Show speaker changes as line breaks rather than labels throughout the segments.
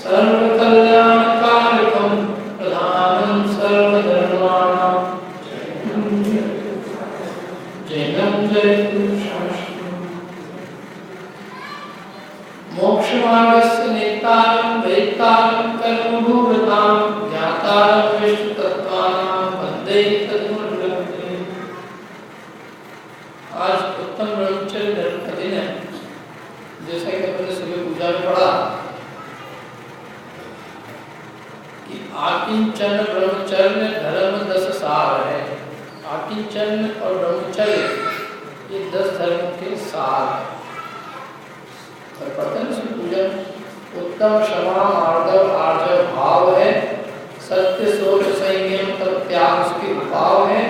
सर्वकल्याणकारकं प्रधानं सर्वधर्माणां जैनं जयतु शास्त्रम्। मोक्षमार्गस्य नेतारं वेत्तारं कर्मभूभृतां ज्ञातारं विश्वतत्त्वानां वन्दे तद्गुरुर्भगवते। आज उत्तम ब्रह्मचर्य धर्म का दिन है। जैसा कि अपने सुबह पूजा में पढ़ा कि आकिंचन ब्रह्मचर्य धर्म 10 सार है। आकिंचन और ब्रह्मचर्य ये 10 धर्म के सार है। और पढ़ते हैं उसकी पूजा उत्तम क्षमा मार्दव आर्जव भाव है, सत्य सोच संयम तब त्याग उसके उपाव है।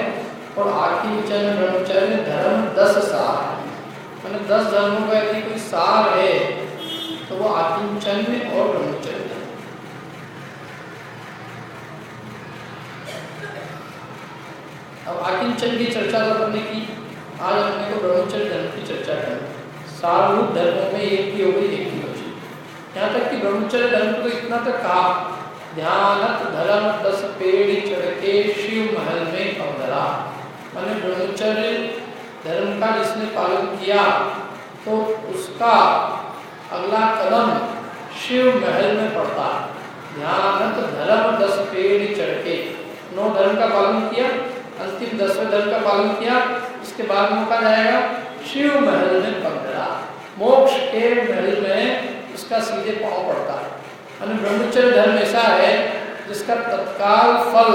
और आकिंचन ब्रह्मचर्य धर्म 10 सार है। मैंने 10 धर्मों का यदि कोई सार है तो वो आकिंचन और ब्रह्मचर्य है। अब आकिंचन की चर्चा करने की आज अपने को ब्रह्मचर्य धर्म की चर्चा करें। सारभूत धर्मों में एक की हो गई, एक की हो गई। यहाँ तक कि ब्रह्मचर्य धर्म को इतना तक कहा, ध्यानत धर्म 10 पेड़ चढ़ के शिव महल में अवतरा। मैंने ब्रह्मचर्य धर्म का जिसने पालन किया तो उसका अगला कदम शिव महल में पड़ता। ध्यानत धर्म 10 पेड़ चढ़ के 9 धर्म का पालन किया, अंतिम 10वें धर्म का पालन किया, इसके बाद मौका जाएगा शिव महल में पगड़ा। मोक्ष के महल में उसका सीधे पांव पड़ता है। यानी ब्रह्मचर्य धर्म ऐसा है जिसका तत्काल फल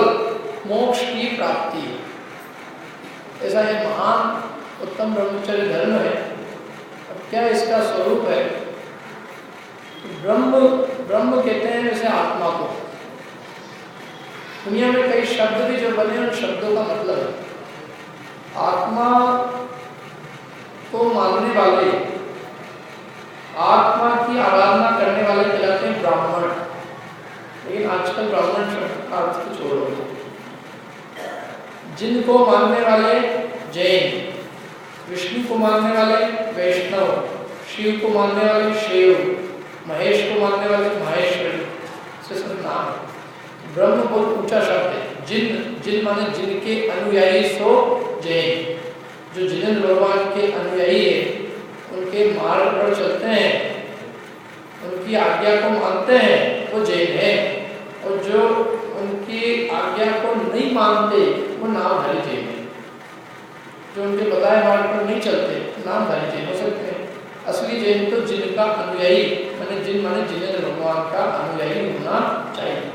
मोक्ष की प्राप्ति है। ऐसा ये महान उत्तम ब्रह्मचर्य धर्म है। अब क्या इसका स्वरूप है? ब्रह्म ब्रह्म कहते हैं जैसे आत्मा को। दुनिया में कई शब्द भी जो बने उन शब्दों का मतलब है। आत्मा को मानने वाले, आत्मा की आराधना करने वाले कहलाते हैं ब्राह्मण। लेकिन आजकल ब्राह्मण शब्द का अर्थ को छोड़ो। जिनको मानने वाले जैन, विष्णु को मानने वाले वैष्णव, शिव को मानने वाले शिव, महेश को मानने वाले महेश्वरी, से सब नाम। ब्रह्म बहुत ऊंचा शब्द है। जिन जिन माने जिनके अनुयायी सो जैन। जो जिनेंद्र भगवान के अनुयायी है, उनके मार्ग पर चलते हैं, उनकी आज्ञा को मानते हैं, वो जैन है। और जो उनकी आज्ञा को नहीं मानते वो नामधारी जैन है। जो उनके बताए मार्ग पर नहीं चलते नामधारी जैन हो सकते हैं। असली जैन तो जिनका अनुयायी माने जिनेंद्र भगवान का अनुयायी होना चाहिए।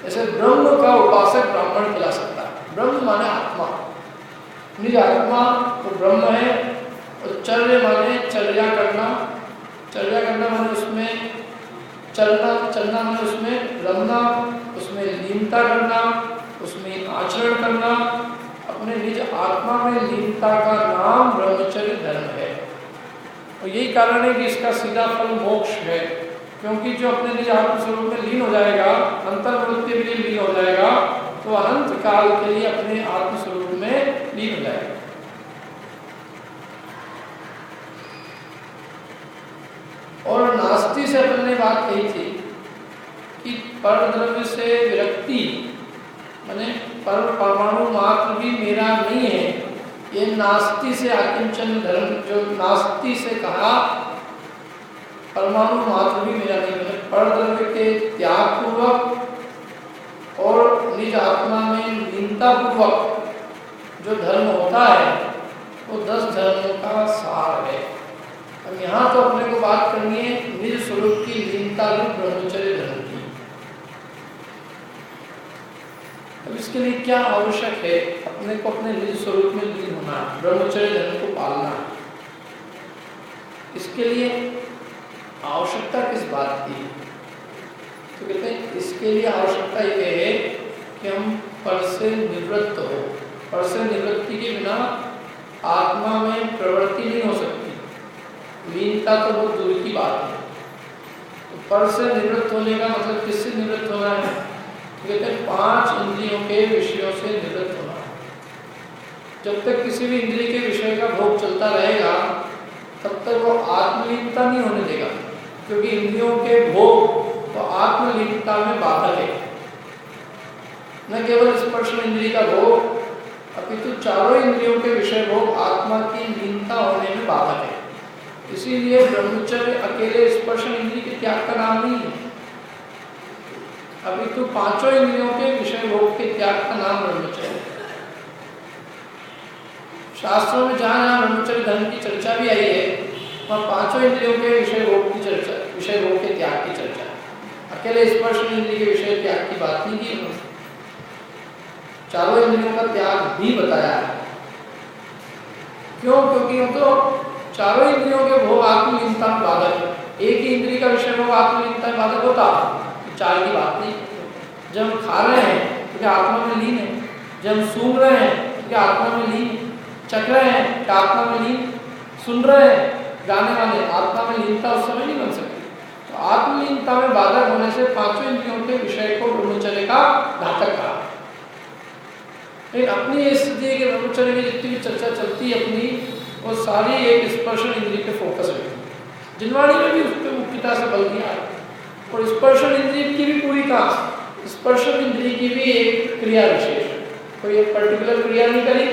ऐसे ब्रह्म का उपासक ब्राह्मण कहला सकता है। ब्रह्म माने आत्मा, निज आत्मा तो ब्रह्म है। और चर्या माने चर्या करना, चर्या करना माने उसमें चलना, चलना माने उसमें रमना, उसमें लीनता करना, उसमें आचरण करना। अपने निज आत्मा में लीनता का नाम ब्रह्मचर्य धर्म है। और यही कारण है कि इसका सीधा फल मोक्ष है। क्योंकि जो अपने निज आत्म स्वरूप में लीन हो जाएगा, अंतर्वृत्ति में लीन हो जाएगा, तो अनंत काल के लिए अपने आत्म स्वरूप में लीन हो जाएगा। और नास्ति से अपन ने बात कही थी कि पर द्रव्य से विरक्ति माने पर परमाणु मात्र भी मेरा नहीं है। ये नास्ति से आकिंचन धर्म, जो नास्ति से कहा परमाणु मात्र भी मेरा नहीं है। पर द्रव्य के त्याग पूर्वक और निज आत्मा में लीनता पूर्वक जो धर्म होता है वो 10 धर्मों का सार है। अब यहाँ तो अपने को बात करनी है निज स्वरूप की लीनता रूप ब्रह्मचर्य धर्म की। अब इसके लिए क्या आवश्यक है? अपने को अपने निज स्वरूप में लीन होना, ब्रह्मचर्य धर्म को पालना। इसके लिए आवश्यकता किस बात की? तो कहते हैं इसके लिए आवश्यकता ये है कि हम पर से निवृत्त हो। पर से निवृत्ति के बिना आत्मा में प्रवृत्ति नहीं हो सकती। लीनता तो बहुत दूर की बात है। तो पर से निवृत्त होने का मतलब किससे निवृत्त होना है? कहते हैं 5 इंद्रियों के विषयों से निवृत्त होना। जब तक किसी भी इंद्रिय के विषय का भोग चलता रहेगा तब तक वो आत्मलीनता नहीं होने देगा। क्योंकि इंद्रियों के भोग तो आत्म न केवल स्पर्श इंद्रिय का भोग अपितु चारों इंद्रियों के विषय भोग आत्मा की लीनता होने में बाधक है। इसीलिए ब्रह्मचर्य अकेले स्पर्श इंद्रिय के त्याग का नाम नहीं है, अपितु पांचों इंद्रियों के विषय भोग के त्याग का नाम ब्रह्मचर्य है। शास्त्रों में जहाँ जहाँ ब्रह्मचर्य धर्म की चर्चा भी आई है, वहाँ पांचों इंद्रियों के विषय भोग की चर्चा, विषय भोग के त्याग की चर्चा, अकेले स्पर्श इंद्रिय के विषय त्याग की बात नहीं की उन्होंने। चारों इंद्रियों का त्याग भी बताया है। क्यों? क्योंकि वो तो चारों इंद्रियों के भोग आत्मलीनता में बाधक है। एक ही इंद्रिय का विषय भोग आत्मलीनता में बाधक होता, चार की बात नहीं। जब हम खा रहे हैं तो क्या आत्मा में लीन है? जब हम सूंघ रहे हैं तो क्या आत्मा में लीन? चख रहे हैं क्या आत्मा में लीन? सुन रहे हैं गाने वाले, आत्मा में लीनता उस समय नहीं बन सकती। तो आत्मलीनता में बाधक होने से पांचों इंद्रियों के विषय को ब्रह्मचर्य का घातक कहा। लेकिन अपनी स्थिति के ब्रह्मचर्य की जितनी भी चर्चा चलती है अपनी, वो सारी एक स्पर्श इंद्रिय पे फोकस है। जिनवाणी में भी उस पर मुख्यता से बल दिया है। और स्पर्श इंद्रिय की भी पूरी कहा, स्पर्श इंद्रिय की भी एक क्रिया विशेष, कोई एक पर्टिकुलर क्रिया नहीं करी,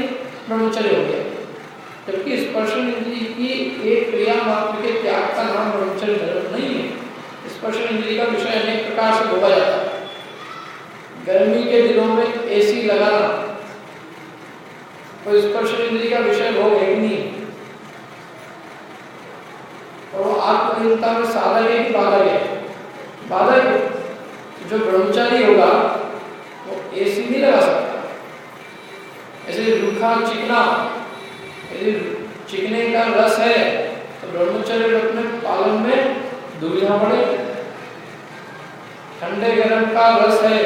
ब्रह्मचर्य हो गया। जबकि स्पर्श इंद्रिय की एक क्रिया मात्र के त्याग का नाम ब्रह्मचर्य धर्म नहीं है। स्पर्श इंद्रिय का विषय अनेक प्रकार से भोगा जाता है। गर्मी के दिनों में एसी लगाना तो स्पर्श इंद्रिय का विषय भोग है नहीं, और वो आत्मलीनता में साधक है कि बाधक है? बाधक है। जो ब्रह्मचारी होगा वो एसी नहीं लगा सकता। ऐसे रूखा चिकना, यदि चिकने का रस है तो ब्रह्मचर्य अपने पालन में दुविधा पड़े। ठंडे गर्म का रस है,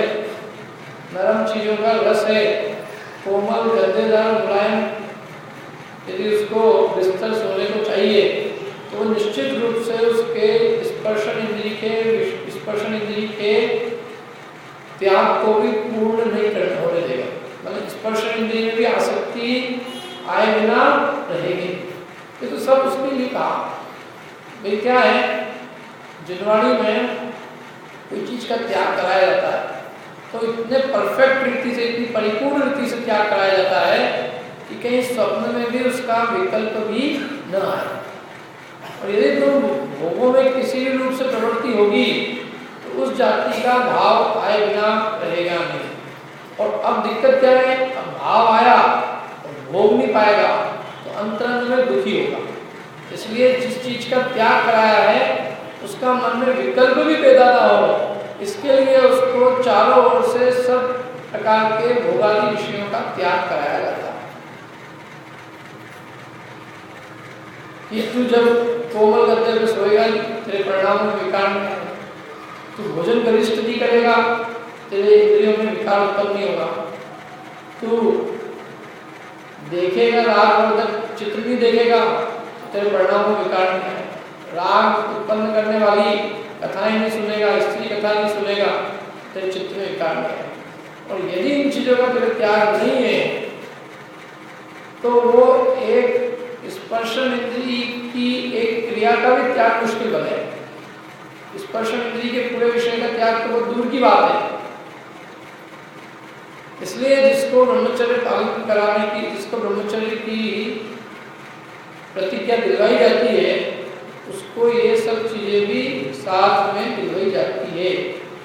नरम चीजों का रस है, कोमल गद्देदार मुलायम, यदि उसको बिस्तर सोने को चाहिए तो निश्चित रूप से उसके स्पर्श इंद्रिय के त्याग को भी पूर्ण नहीं करना होने देगा। मतलब स्पर्श इंद्रिय में भी आसक्ति आए बिना रहेगी। ये तो सब उसने लिखा। भाई क्या है, जिनवाणी में कोई चीज का त्याग कराया जाता है तो इतने परफेक्ट रीति से, इतनी परिपूर्ण रीति से त्याग कराया जाता है कि कहीं स्वप्न में भी उसका विकल्प भी न आए। और यदि तुम भोगों में किसी भी रूप से प्रवृत्ति होगी तो उस जाति का भाव आए बिना रहेगा नहीं। और अब दिक्कत क्या है, अब भाव आया और भोग नहीं पाएगा तो अंतरंग में दुखी होगा। इसलिए जिस चीज का त्याग कराया है उसका मन में विकल्प भी पैदा ना हो, इसके लिए उसको चारों ओर से सब प्रकार के भोगादी विषयों का त्याग कराया जाता है। कि तू जब कोमल गद्दे में सोएगा तेरे परिणामों में विकार नहीं आएगा, तू भोजन गरिष्ठ नहीं करेगा तेरे इंद्रियों में विकार उत्पन्न नहीं होगा, तू देखेगा रागवर्धक चित्र नहीं देखेगा तेरे परिणामों में विकार नहीं आएगा, राग उत्पन्न करने वाली कथाएं नहीं सुनेगा, स्त्री कथा नहीं सुनेगा, तेरे चित्त में विकार नहीं आएगा। और यदि इन चीजों का तेरे त्याग नहीं है तो वो एक स्पर्श इंद्रिय की एक क्रिया का भी त्याग मुश्किल बने। स्पर्श इंद्रिय के पूरे विषय का त्याग तो बहुत दूर की बात है। इसलिए जिसको ब्रह्मचर्य पालन कराने की, जिसको ब्रह्मचर्य की प्रतिज्ञा दिलवाई जाती है उसको ये सब चीजें भी साथ में दिलवाई जाती है।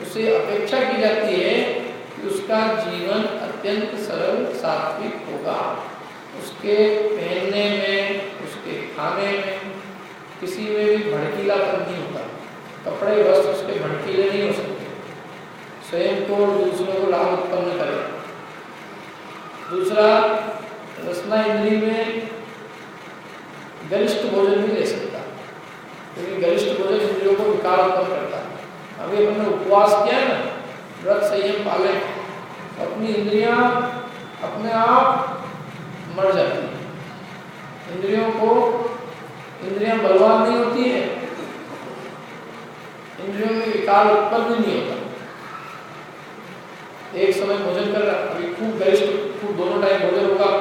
उसे अपेक्षा की जाती है कि उसका जीवन अत्यंत सरल सात्विक होगा, उसके पहनने में, उसके खाने में किसी में भी भड़कीलापन नहीं होगा, कपड़े वस्त्र उसके भड़कीले नहीं हो सकते, स्वयं को और दूसरों को लाभ उत्पन्न करे। दूसरा, रसना इंद्रिय में गरिष्ठ भोजन नहीं ले सकता क्योंकि गरिष्ठ भोजन इंद्रियों को विकार उत्पन्न करता है। अभी हमने उपवास किया है ना, व्रत संयम पाले, अपनी इंद्रियां अपने आप मर जाती है। इंद्रियां बलवान नहीं होती है, इंद्रियों में विकार उत्पन्न नहीं होता। एक समय भोजन कर रहा, अभी खूब गरिष्ठ, खूब दोनों टाइम भोजन होगा,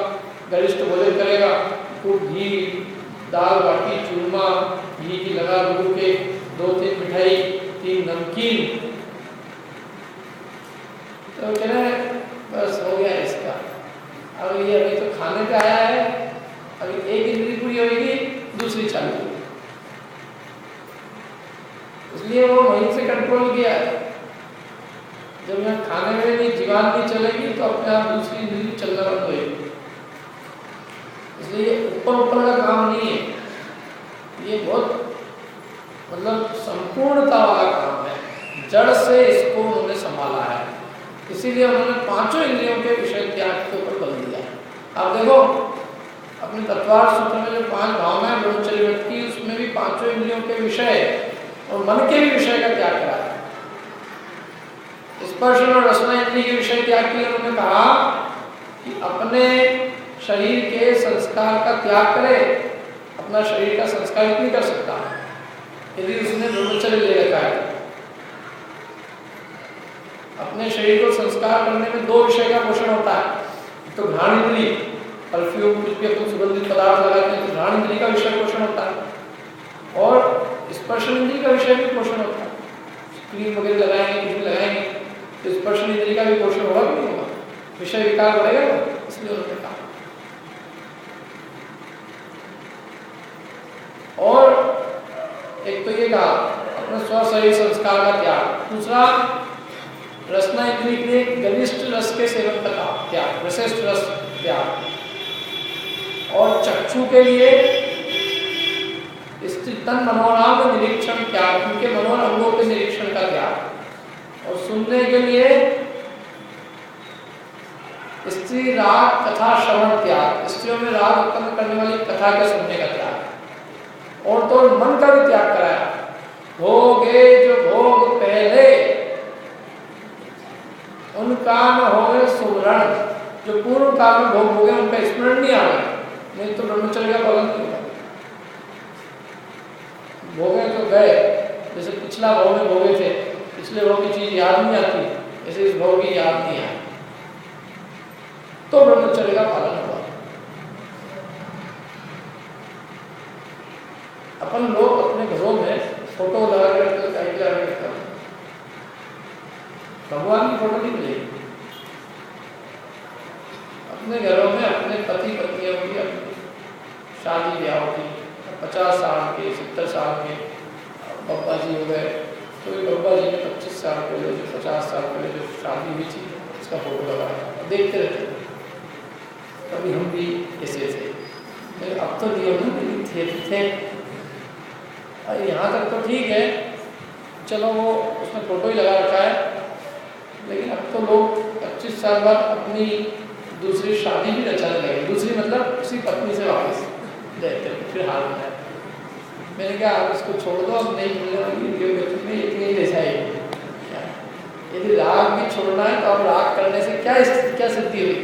गरिष्ठ भोजन करेगा, खूब घी, दाल बाटी चूरमा, घी की लगा लूट के 2-3 मिठाई, 3 नमकीन, तो कह रहे हैं चालू हुई, इसलिए वो वहीं से कंट्रोल किया है। जब मैं खाने में नहीं जीवान नहीं चलेगी तो अपने आप दूसरी इंद्रिय चलना बंद होगी। इसलिए ऊपर ऊपर का काम नहीं है, ये बहुत मतलब संपूर्णता वाला काम है, जड़ से इसको उन्होंने संभाला है। इसीलिए उन्होंने पांचों इंद्रियों के विषय त्याग के ऊपर बल दिया। आप देखो अपने तत्वार्थ सूत्र में जो 5 भावनाएं ब्रह्मचर्य व्रत की, उसमें भी पांचों इंद्रियों के विषय और मन के भी विषय का त्याग करा है। स्पर्श और रसना इंद्रिय के विषय त्याग किया। उन्होंने कहा कि अपने शरीर के संस्कार का त्याग करे, अपना शरीर का संस्कार नहीं कर सकता यदि उसने ब्रह्मचर्य ले रखा है। अपने शरीर को संस्कार करने में 2 विषय का पोषण होता है, तो घ्राण इंद्रिय, परफ्यूम कुछ भी अपन सुगंधित पदार्थ लगाते हैं तो घ्राण इंद्रिय का विषय पोषण होता है, और स्पर्श इंद्रिय का विषय भी पोषण होता है। क्रीम वगैरह लगाएंगे, कुछ भी लगाएंगे तो स्पर्श इंद्रिय का भी पोषण होगा कि नहीं होगा, विषय विकार बढ़ेगा। इसलिए उन्होंने कहा। और एक तो ये कहा अपने स्व शरीर संस्कार का त्याग, दूसरा रसना इंद्रिय के लिए घनिष्ठ रस के सेवन का त्याग, विशिष्ट रस त्याग, और चक्षु के लिए तन मनोराग निरीक्षण त्याग, उनके मनोर अंगों के निरीक्षण का त्याग, और सुनने के लिए स्त्री राग कथा श्रवण त्याग, स्त्रियों में राग उत्पन्न करने वाली कथा के सुनने का त्याग, और तो मन का भी त्याग कराया। भोगे जो भोग पहले उनका न होवे सुमरण, जो पूर्व काल में भोग भोगे उनका स्मरण नहीं आवे, नहीं तो ब्रह्मचर्य का पालन नहीं होगा। भोगे तो गए, जैसे पिछला भोग में भोगे थे, पिछले भोग की चीज याद नहीं आती, ऐसे इस भोग की याद नहीं आई तो ब्रह्मचर्य का पालन हुआ। अपन लोग अपने घरों में फोटो लगा कर भगवान की फोटो नहीं मिलेगी। अपने घरों में अपने पति पत्नियों की अपनी शादी ब्याह की, 50 साल के 70 साल के बब्बा जी हो गए, तो बब्बा जी ने 25 साल पहले जो 50 साल पहले जो शादी हुई थी उसका फोटो लगाया, देखते रहते थे। कभी हम भी ऐसे थे, लेकिन अब तो नियम थे। यहाँ तक तो ठीक है, चलो वो उसने फोटो ही लगा रखा है, लेकिन अब तो लोग 25 साल बाद अपनी दूसरी शादी भी रचाने लगे, दूसरी मतलब उसी पत्नी से वापस रहते फिर हाल में। मैंने कहा आप इसको छोड़ दो, अब नहीं मिलने वाली इतनी जैसा ही। यदि राग भी छोड़ना है तो अब राग करने से क्या सिद्धि हुई?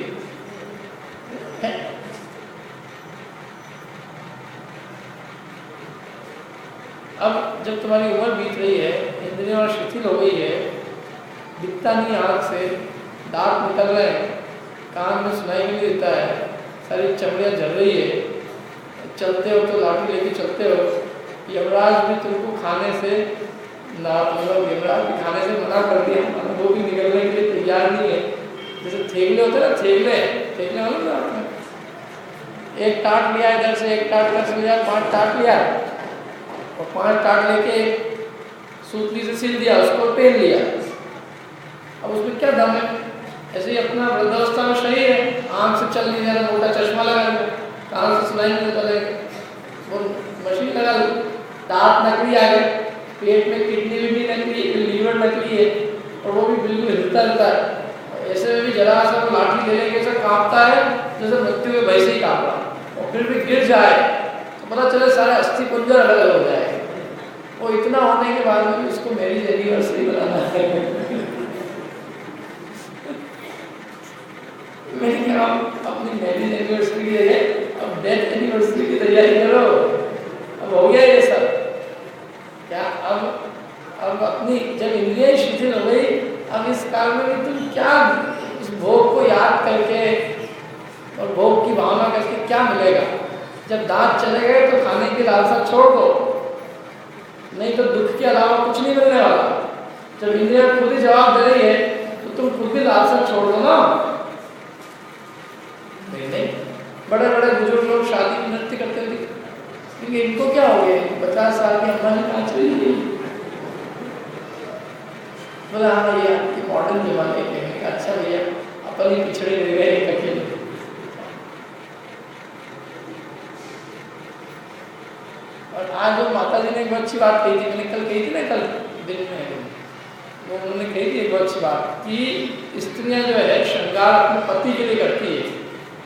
अब जब तुम्हारी उम्र बीत रही है, इंद्रियां शिथिल हो गई है, दिखता नहीं आँख से, दांत निकल रहे हैं, कान में सुनाई नहीं देता है, सारी चमड़ियाँ जल रही है, चलते हो तो लाठी लेके चलते हो, यमराज भी तुमको खाने से ना, मतलब यमराज भी खाने से मना कर दिया, वो भी निकलने के लिए तैयार नहीं है। जैसे थेगले होते ना, थेगले वाले ना, एक टाट लिया इधर से, एक टाट कर लिया, 5 टाट लिया और 5 टाट लेके सूतली से सिल दिया, उसको पहन लिया। अब उसमें क्या दम है? ऐसे ही अपना वृद्धावस्था में शरीर है, आँख से चल नहीं जा रहा, मोटा चश्मा लगा लिया, कान से सुनाई नहीं देता, वो मशीन लगा ली, दांत नकली आ गए, पेट में किडनी भी नकली, लीवर नकली है, और वो भी बिल्कुल हिलता रहता है। ऐसे में भी जरा सा वो लाठी लेने के साथ कांपता है जैसे मृत्यु के भय से ही कांप रहा, और फिर भी गिर जाए तो पता चले सारे अस्थि पुंजर अलग अलग हो जाए। वो इतना होने के बाद में उसको मैरिज एनिवर्सरी बनाना है। मैंने कहा अपनी मैरिज एनिवर्सरी की जगह अब डेथ एनिवर्सरी की तैयारी करो। अब हो गया ये सब क्या? अब अपनी जब इंद्रियां शिथिल हो गई, अब इस काल में भी तुम क्या इस भोग को याद करके और भोग की भावना करके क्या मिलेगा? जब दांत चले गए तो खाने की लालसा छोड़ दो, नहीं तो दुख के अलावा कुछ नहीं मिलने वाला। जब इंद्रियां खुद ही जवाब दे रही है तो तुम खुद भी लालसा छोड़ दो ना। नहीं, बड़े बड़े बुजुर्ग लोग शादी में नृत्य करते थे, क्योंकि इनको क्या हो गया, 50 साल की अम्मा ने नाच रही है। बोला हाँ ये आपकी मॉडर्न जमाने के हैं। अच्छा भैया अपन ही पिछड़े रह गए एक अकेले। और आज जो माता जी ने एक अच्छी बात कही थी, मैंने कल कही थी ना, कल दिन में वो उन्होंने कही थी एक अच्छी बात कि स्त्रियां जो है श्रृंगार अपने पति के लिए करती है,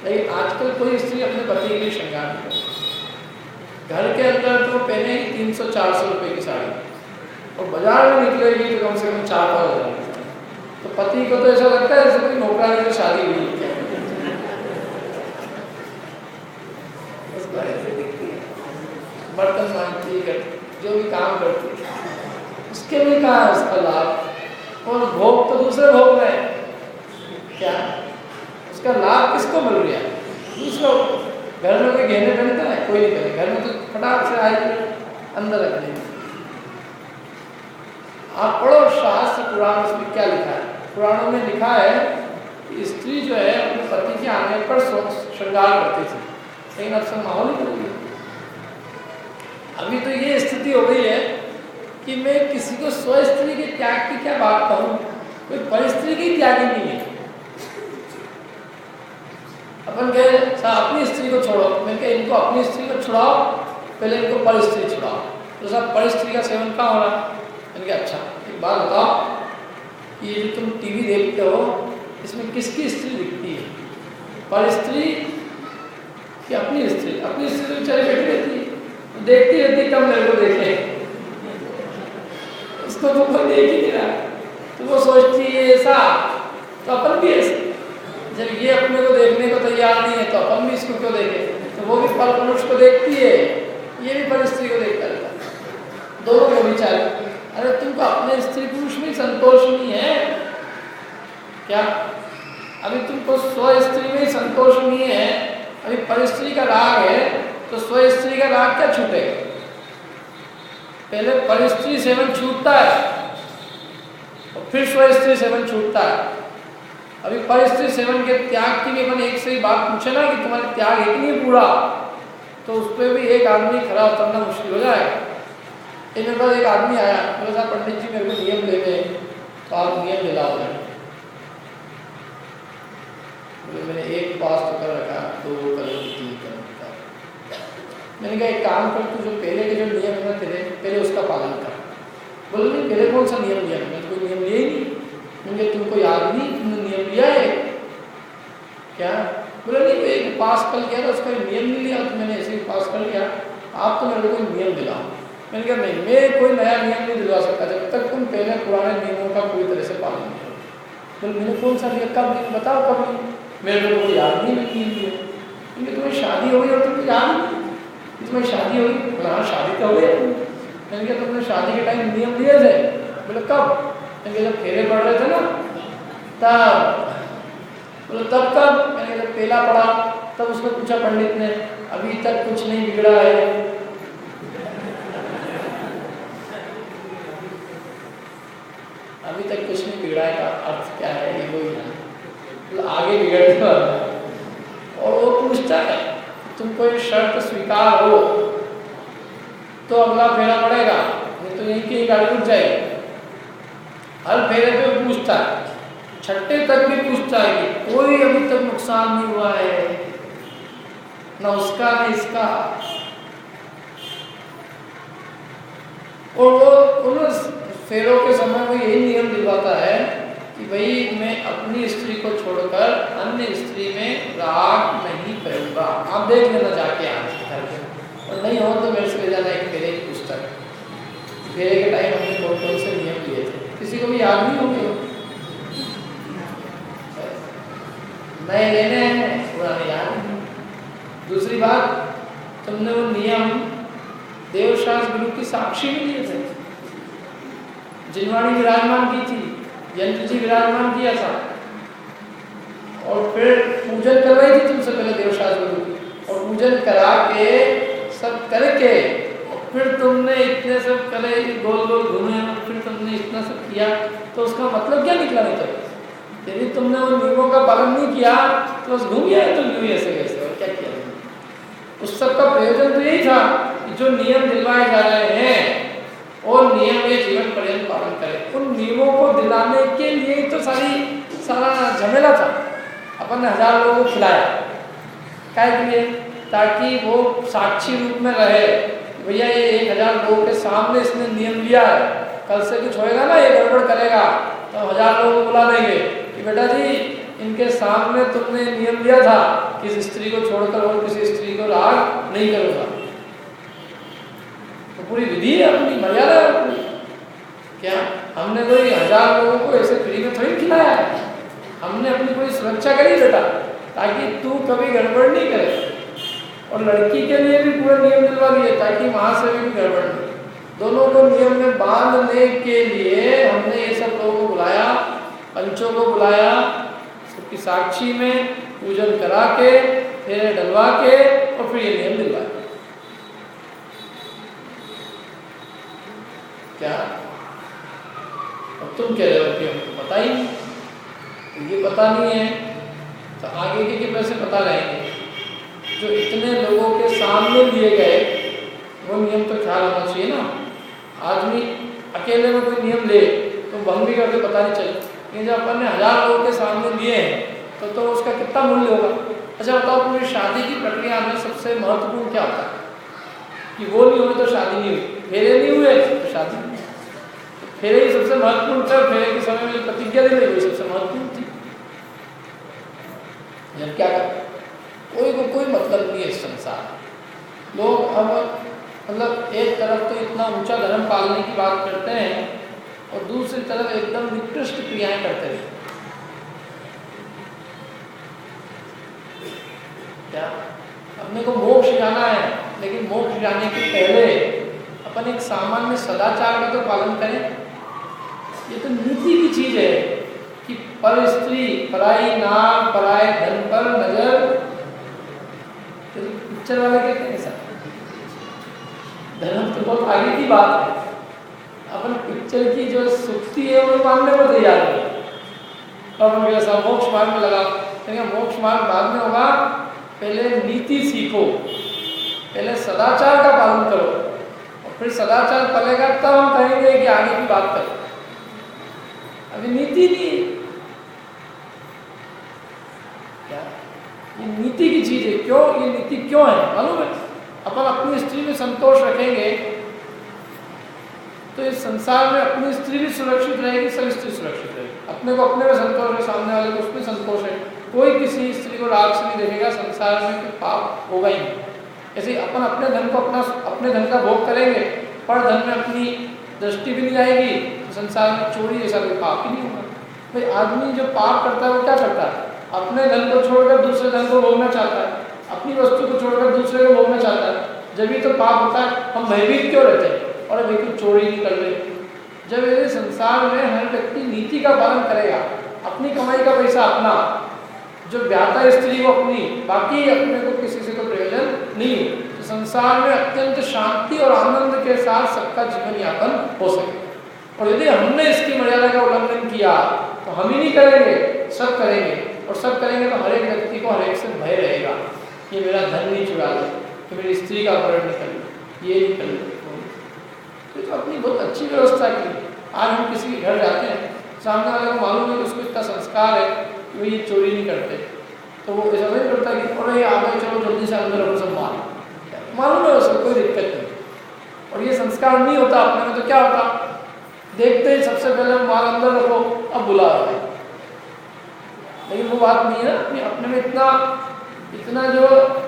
लेकिन आजकल कोई स्त्री अपने पति के लिए श्रृंगार नहीं करती। घर के अंदर तो पहनेगी 300-400 रुपए की साड़ी, और बाजार में निकलेगी तो कम से कम 4-5 हज़ार की साड़ी। तो पति को तो ऐसा लगता है जैसे कोई नौकरानी की शादी हुई है। बर्तन मांजती है, जो भी काम करती है, उसके भी कहाँ है उसका लाभ, और भोग तो दूसरे भोग रहे हैं। क्या उसका लाभ किसको मिल रहा है? दूसरों। घर में कोई गहने पहनता है? कोई नहीं पहने। घर में तो फटाक से आएगी अंदर रख लेंगे। आप पढ़ो शास्त्र पुराण, उसमें क्या लिखा है? पुराणों में लिखा है कि स्त्री जो है अपने पति के आने पर श्रृंगार करती थी, लेकिन अब सब माहौल ही बदल गया। अभी तो ये स्थिति हो गई है कि मैं किसी को स्व स्त्री के त्याग की क्या बात कहूँ, कोई परिस्त्री की त्यागी नहीं है। अपन कहे अपनी स्त्री को छोड़ो, मैं कहे इनको अपनी स्त्री को छुड़ाओ, पहले इनको परिस्त्री छुड़ाओ। तो सब परिस्त्री का सेवन कहाँ हो रहा है? मैंने कहा अच्छा एक बात बताओ, ये जो तुम टीवी देखते हो इसमें किसकी स्त्री दिखती है? परिस्त्री कि अपनी स्त्री? अपनी स्त्री तो बेचारी बैठी रहती है, देखती रहती, कब मेरे को देखे, उसको तो कोई देख ही नहीं रहा, तो वो सोचती है ऐसा, तो अपन भी ऐसे। जब ये अपने को देखने को तैयार नहीं है तो अपन भी इसको क्यों देखें? तो वो भी पर पुरुष को देखती है, ये भी पर स्त्री को देखता रहता है, दोनों को विचार। अरे तुमको अपने स्त्री पुरुष में संतोष नहीं है क्या? अभी तुमको स्व स्त्री में संतोष नहीं है, अभी परिस्त्री का राग है, तो स्व स्त्री का राग क्या छूटेगा? पहले परिस्त्री सेवन छूटता है और फिर स्व स्त्री सेवन छूटता है। अभी परिस्त्री सेवन के त्याग की भी अपन एक से ही बात पूछे ना कि तुम्हारा त्याग एक नहीं पूरा, तो उस पर भी एक आदमी खड़ा उतरना मुश्किल हो जाएगा। मेरे पास एक आदमी आया, बोला साहब पंडित जी मेरे को नियम लेने, तो आप नियम दिलाओ। बोले मैंने एक पास तो कर रखा, 2 करोड़ 3 करोड़। मैंने कहा एक काम कर, तू जो पहले के जो नियम है ना तेरे, पहले उसका पालन कर। बोले नहीं पहले कौन सा नियम लिया? मैंने कोई नियम लिया ही नहीं। मैंने तुमको याद नहीं तुमने नियम लिया है क्या? बोले नहीं एक पास कर लिया था, उसका नियम नहीं लिया, तो मैंने ऐसे ही पास कर लिया। आप तो मेरे को कोई नियम दिलाओ। मैंने कहा नहीं, मैं कोई नया नियम नहीं दिलवा सकता जब तक तुम पहले पुराने नियमों का पूरी तरह से पालन नहीं करो। बोले मैंने कौन सा लिया? कब नहीं बताओ कब नहीं? मेरे को तो याद नहीं है। क्योंकि तुम्हें शादी हो गई और तुमको याद नहीं, तुम्हें शादी हो गई? बोला हाँ शादी तो हो गई। मैंने कहा तुमने शादी के टाइम नियम लिए थे? बोले कब? मैंने कहा जब फेरे पड़ रहे थे ना तब। बोले तब कब? मैंने जब पहला पढ़ा तब उसको पूछा पंडित ने, अभी तक कुछ नहीं बिगड़ा है। अभी तक कुछ नहीं बिगड़ा है का अर्थ क्या है? ये वही है तो आगे बिगड़ने वाला है। और वो पूछता है तुम कोई शर्त स्वीकार हो तो अगला फेरा पड़ेगा, नहीं तो यहीं की गाड़ी रुक जाएगी। हर फेरे पे पूछता है, छठे तक भी पूछता है कि कोई अभी तक नुकसान नहीं हुआ है, ना उसका ना इसका। और वो उन फेरों के समय में यही नियम दिलवाता है कि भाई मैं अपनी स्त्री को छोड़कर अन्य स्त्री में राग नहीं करूँगा। आप देख लेना जाके आज घर पे, और नहीं हो तो मेरे से ले जाना एक फेरे की पुस्तक। फेरे के टाइम हमने कौन कौन से नियम लिए थे, किसी को भी याद नहीं होंगे। नए लेने हैं, पुराने याद नहीं। दूसरी बात, तुमने वो नियम देवशास्त्र गुरु की साक्षी में लिए थे। जिनवाणी विराजमान की थी, यंत्र जी विराजमान किया था, और फिर पूजन करवाई थी तुमसे पहले देवशास्त्र गुरु की, और पूजन करा के सब करके और फिर तुमने इतने सब करे गोल गोल घूमे और फिर तुमने इतना सब किया, तो उसका मतलब क्या निकला? नहीं तो यदि तुमने वो नियमों का पालन नहीं किया तो बस घूम गया तुम यूँ ऐसे कैसे, और क्या किया? उस सब का प्रयोजन तो यही था जो नियम दिलवाए जा रहे हैं और नियम ये जीवन पर्यंत पालन करें। उन नियमों को दिलाने के लिए ही तो सारा झमेला था। अपन ने 1000 लोगों को खिलाया, क्या के लिए? ताकि वो साक्षी रूप में रहे, भैया ये 1000 लोगों के सामने इसने नियम लिया है, कल से कुछ होएगा ना, ये गड़बड़ करेगा तो 1000 लोगों को बुला देंगे कि बेटा जी इनके सामने तुमने नियम लिया था कि इस स्त्री को छोड़कर और किसी स्त्री को राग नहीं करूँगा। तो पूरी विधि है, अपनी मर्यादा है अपनी। क्या हमने कोई 1000 लोगों को ऐसे फ्री में थोड़ी खिलाया है? हमने अपनी पूरी सुरक्षा करी बेटा, ताकि तू कभी गड़बड़ नहीं करे। और लड़की के लिए भी पूरे नियम दिलवा दिए ताकि वहाँ से भी गड़बड़ नहीं। दोनों को नियम में बांधने के लिए हमने ये सब लोगों को बुलाया, पंचों को बुलाया, सबकी साक्षी में पूजन करा के, फेरे डलवा के और फिर ये नियम दिलवाया। क्या अब तुम कह रहे हो कि हमको पता ही नहीं? तो ये पता नहीं है तो आगे के कैसे पता रहेंगे? जो इतने लोगों के सामने लिए गए वो नियम तो ख्याल होना चाहिए ना। आदमी अकेले में कोई नियम ले तो भंग भी करके पता नहीं चले, लेकिन जब अपन ने 1000 लोगों के सामने दिए हैं तो उसका कितना मूल्य होगा? अच्छा बताओ, पूरी शादी की प्रक्रिया में सबसे महत्वपूर्ण क्या होता है? कि वो नहीं हुई तो शादी नहीं हुई, फेरे नहीं हुए तो शादी नहीं हुई। फेरे ही सबसे महत्वपूर्ण था, फेरे के समय में जो प्रतिज्ञा दी गई सबसे महत्वपूर्ण थी। जब क्या कर कोई को कोई मतलब नहीं है इस संसार। लोग अब मतलब एक तरफ तो इतना ऊंचा धर्म पालने की बात करते हैं और दूसरी तरफ एकदम निकृष्ट क्रियाएं करते हैं। क्या अपने को मोक्ष जाना है, लेकिन मोक्ष जाने के पहले अपन एक सामान्य सदाचार का तो पालन करें। ये तो नीति की चीज है कि पर स्त्री पराई नार पराए धन पर नजर। तो पिक्चर वाले कहते हैं ऐसा, धर्म तो बहुत आगे की बात है। अपन पिक्चर की जो सुक्ति है वो मानने को तैयार है। और हम ऐसा मोक्ष मार्ग में लगा, मोक्ष मार्ग बाद में होगा, पहले नीति सीखो, पहले सदाचार का पालन करो और फिर सदाचार पलेगा तब हम कहेंगे कि आगे की बात करो। अभी नीति नहीं, क्या ये नीति की चीज है? क्यों ये नीति क्यों है मालूम है? अपन अपनी स्त्री में संतोष रखेंगे तो इस संसार में अपनी स्त्री भी सुरक्षित रहेगी, सब स्त्री सुरक्षित रहेगी। अपने को अपने में संतोष है, सामने वाले को उसमें संतोष है। कोई किसी स्त्री को राग से नहीं देखेगा, संसार में कोई पाप होगा ही नहीं। ऐसे अपन अपने धन को अपने धन का भोग करेंगे, पर धन में अपनी दृष्टि भी नहीं आएगी, तो संसार में चोरी जैसा कोई पाप ही नहीं होगा। भाई आदमी जो पाप करता है वो क्या करता है? अपने धन को छोड़कर दूसरे धन को भोगना चाहता है, अपनी वस्तु को छोड़कर दूसरे को भोगना चाहता है। जब भी तो पाप होता है। हम भयभीत क्यों रहते हैं? और बिल्कुल चोरी नहीं कर रहे। जब ये संसार में हर व्यक्ति नीति का पालन करेगा, अपनी कमाई का पैसा अपना, जो ब्याहता स्त्री वो अपनी, बाकी अपने को किसी से कोई प्रयोजन नहीं है, तो संसार में अत्यंत शांति और आनंद के साथ सबका जीवन यापन हो सके। और यदि हमने इसकी मर्यादा का उल्लंघन किया तो हम ही नहीं करेंगे, सब करेंगे। और सब करेंगे तो हर एक व्यक्ति को हर एक से भय रहेगा कि मेरा धन नहीं चुरा ले, कि मेरी स्त्री का अपहरण नहीं कर ले, ये नहीं कर ले। तो अपनी बहुत अच्छी व्यवस्था की। आज हम किसी के घर जाते हैं, सामने वाले को मालूम है कि उसको इतना संस्कार है कि वो ये चोरी नहीं करते, तो वो ऐसा नहीं करता कि अरे आ गए चलो जल्दी से अंदर रखो सब मालूम है उसको कोई दिक्कत नहीं। और ये संस्कार नहीं होता अपने में, तो क्या होता? देखते ही सबसे पहले माल अंदर रखो, अब बुला रहे। लेकिन वो बात नहीं है ना, अपने में इतना जो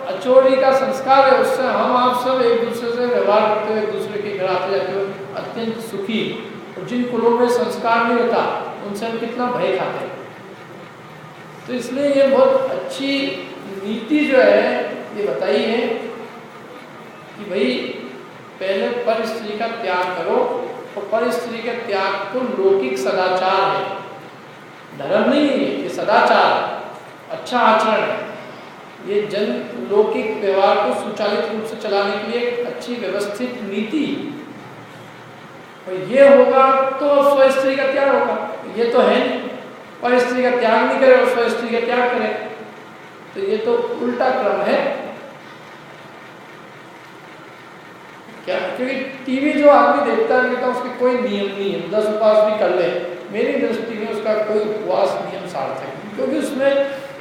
अचोरी का संस्कार है, उससे हम आप सब एक दूसरे से व्यवहार करते हुए एक दूसरे के घर आते जाते हुए अत्यंत सुखी। और जिन कुलों में संस्कार नहीं होता उनसे हम कितना भय खाते हैं। तो इसलिए ये बहुत अच्छी नीति जो है ये बताई है कि भाई पहले पर स्त्री का त्याग करो, और पर स्त्री के त्याग को लौकिक सदाचार है, धर्म नहीं है ये सदाचार, अच्छा आचरण है। ये जन लौकिक व्यवहार को सुचालित रूप से चलाने के लिए एक अच्छी व्यवस्थित नीति। और ये होगा तो स्व स्त्री का त्याग होगा। ये तो है नहीं, पर स्त्री का त्याग नहीं करे और स्व स्त्री का त्याग करे, तो ये तो उल्टा क्रम है। क्या, क्योंकि टीवी जो आदमी देखता है तो उसके कोई नियम नहीं है, 10 उपवास भी कर ले, मेरी दृष्टि में उसका कोई उपवास नियम सार्थक नहीं, क्योंकि उसमें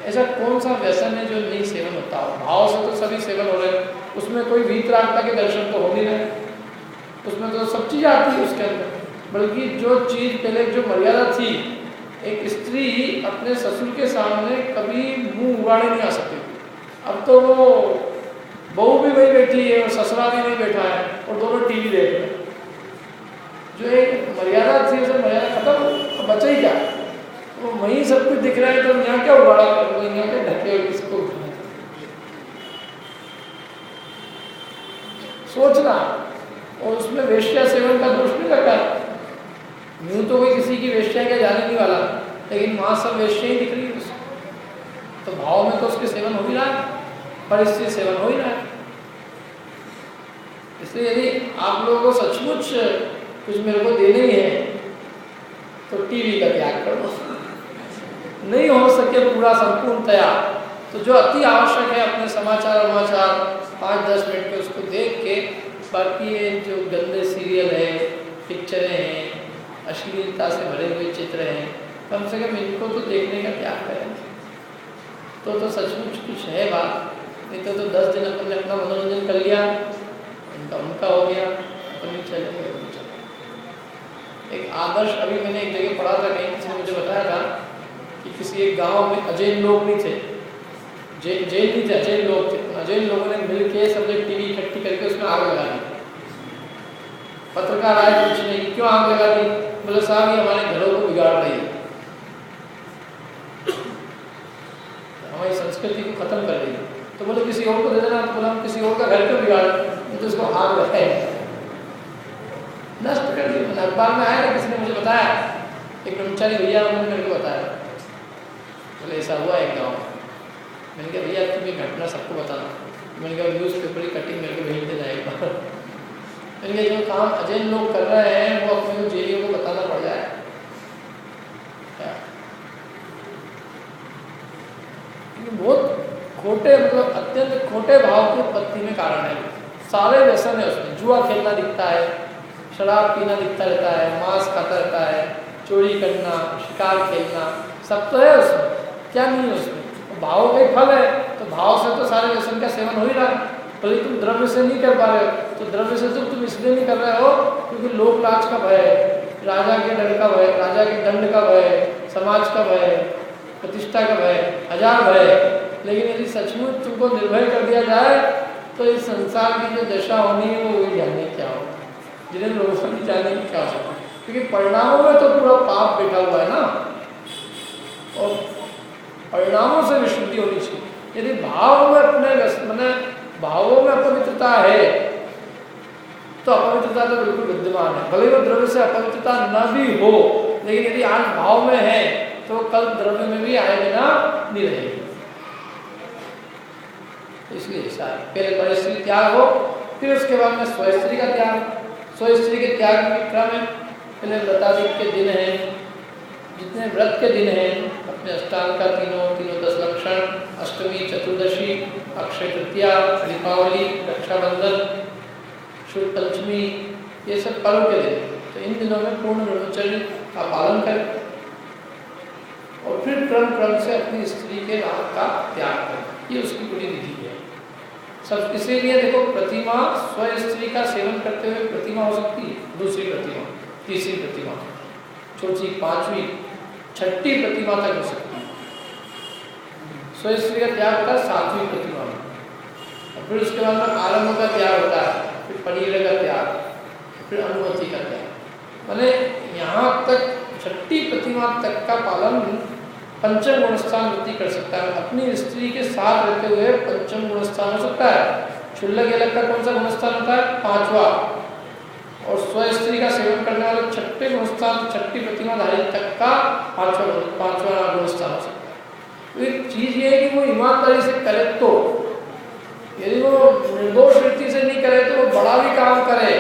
ऐसा कौन सा व्यसन है जो नहीं सेवन होता हो। भाव से तो सभी सेवन हो रहे हैं, उसमें कोई वीतरागता के दर्शन तो हो नहीं रहे, उसमें तो सब चीज़ आती है उसके अंदर। बल्कि जो चीज़ पहले जो मर्यादा थी, एक स्त्री अपने ससुर के सामने कभी मुंह उगाड़े नहीं आ सकती, अब तो वो बहू भी वही बैठी है और ससुरा भी नहीं बैठा है और दोनों टीवी देख रहे हैं। जो एक मर्यादा थी उसे मर्यादा खत्म, अब बचा ही क्या, तो वहीं सब कुछ दिख रहा है, तो यहाँ क्या उगाड़ा कर लो, यहाँ क्या ढके और किसको सोचना। और उसमें वेश्या सेवन का दोष नहीं लगा, यूँ तो कोई किसी की वेश्या क्या जाने नहीं वाला, लेकिन वहाँ सब वेश्या ही दिख रही है उसको, तो भाव में तो उसके सेवन हो ही रहा है, परिस्थिति सेवन हो ही रहा है। इसलिए यदि आप लोगों को सचमुच कुछ मेरे को देने ही है तो टीवी का त्याग कर दो, नहीं हो सके पूरा संपूर्णतया तो जो अति आवश्यक है अपने समाचार 5-10 मिनट के उसको देख के, बाकी ये जो गंदे सीरियल है, पिक्चरें हैं, अश्लीलता से भरे हुए चित्र हैं, कम से कम इनको तो देखने का त्याग करें, तो सचमुच कुछ है बात। नहीं तो 10 दिन अपन ने अपना मनोरंजन कर लिया, उनका हो गया, अपन भी चले गए। एक आदर्श, अभी मैंने एक जगह पढ़ा था, कहीं किसी ने मुझे बताया था कि किसी एक गांव में अजैन लोग नहीं थे, जैन नहीं थे, अजैन लोग थे। अजैन लोगों ने मिलके सब टीवी इकट्ठी करके उसमें आग लगा दी। पत्रकार आए पूछने की क्यों आग लगा दी, बोले साहब ये हमारे घरों को बिगाड़ रही है, हमारी संस्कृति को खत्म कर रही है। तो बोले किसी और को दे देना, तो बोला हम किसी और का घर क्यों बिगाड़, तो उसको आग लगाए, नष्ट कर दिया। अखबार में आया, किसी ने मुझे बताया, एक ब्रह्मचारी भैया उन्होंने मेरे को बताया, बोले ऐसा हुआ एक गाँव। मैंने कहा भैया तुम ये घटना सबको बताना, मैंने कहा न्यूज़ पेपर की कटिंग मेरे को भेज देना एक बार। मैंने कहा जो काम अजैन लोग कर रहे हैं वो अपने जेलियों को बताना पड़ जाए। बहुत खोटे, मतलब अत्यंत खोटे भाव की उत्पत्ति में कारण है। सारे व्यसन है उसमें, जुआ खेलना दिखता है, शराब पीना दिखता रहता है, मांस खाता रहता है, चोरी करना, शिकार खेलना, सब तो है उसमें, क्या नहीं है उसमें। भाव का ही फल है, तो भाव से तो सारे व्यसन का सेवन हो ही रहा है। भले तुम द्रव्य से नहीं कर पा रहे हो, तो द्रव्य से तो तुम इसलिए नहीं कर रहे हो क्योंकि लोक लाज का भय है, राजा के डर का भय, राजा के दंड का भय, समाज का भय, प्रतिष्ठा का भय, हजार भय। लेकिन यदि सचमुच तुमको निर्भय कर दिया जाए तो इस संसार की जो दशा होनी है वो वही जाने क्या हो, जिन्हें लोगों की जाने की क्या हो, क्योंकि परिणामों में तो पूरा पाप बैठा हुआ है ना, और परिणामों से विशुद्धि होनी चाहिए। यदि भाव में अपने मैंने भावों में अपवित्रता है तो अपवित्रता तो बिल्कुल विद्यमान है, भले वो द्रव्य से अपवित्रता न भी हो, लेकिन यदि आज भाव में है तो कल द्रव्य में भी आए बिना नहीं रहेगी। इसलिए ऐसा है, पहले परिस्थिति त्याग हो, फिर उसके बाद में स्वस्त्री का त्याग। स्वस्त्री के त्याग में क्रम है, पहले व्रतादिक के दिन हैं, जितने व्रत के दिन हैं अपने अष्टांग का तीनों 10 लक्षण, अष्टमी, चतुर्दशी, अक्षय तृतीया, दीपावली, रक्षाबंधन, शुद्ध पंचमी, ये सब पर्व के दिन। तो इन दिनों में पूर्ण ब्रह्मचर्य का पालन करें और फिर क्रम से अपनी स्त्री के राग का त्याग करें, ये उसकी पूरी विधि है। सब इसीलिए देखो, प्रतिमा स्व स्त्री का सेवन करते हुए प्रतिमा हो सकती है, दूसरी प्रतिमा, तीसरी प्रतिमा, चौथी, पांचवी, छठी प्रतिमा तक हो सकती है। स्व स्त्री का त्याग होता है 7वीं प्रतिमा में, और फिर उसके बाद में आरंभ का त्याग होता है, फिर पनीर का त्याग, फिर अनुमति का त्याग। मैंने यहाँ तक छठी प्रतिमा तक का पालन पंचम गुणस्थान वृत्ति कर सकता है, अपनी स्त्री के साथ रहते हुए पंचम गुणस्थान हो सकता है। क्षुल्लक अलग का कौन सा गुणस्थान होता है? 5वां, और स्व स्त्री का सेवन करने वाले छठे गुणस्थान, छठी प्रतिमाधारी तक का 5वां गुणस्थान हो सकता है। तो एक चीज ये है कि वो ईमानदारी से करे, तो यदि वो निर्दोष वृत्ति से नहीं करे तो वो बड़ा भी काम करे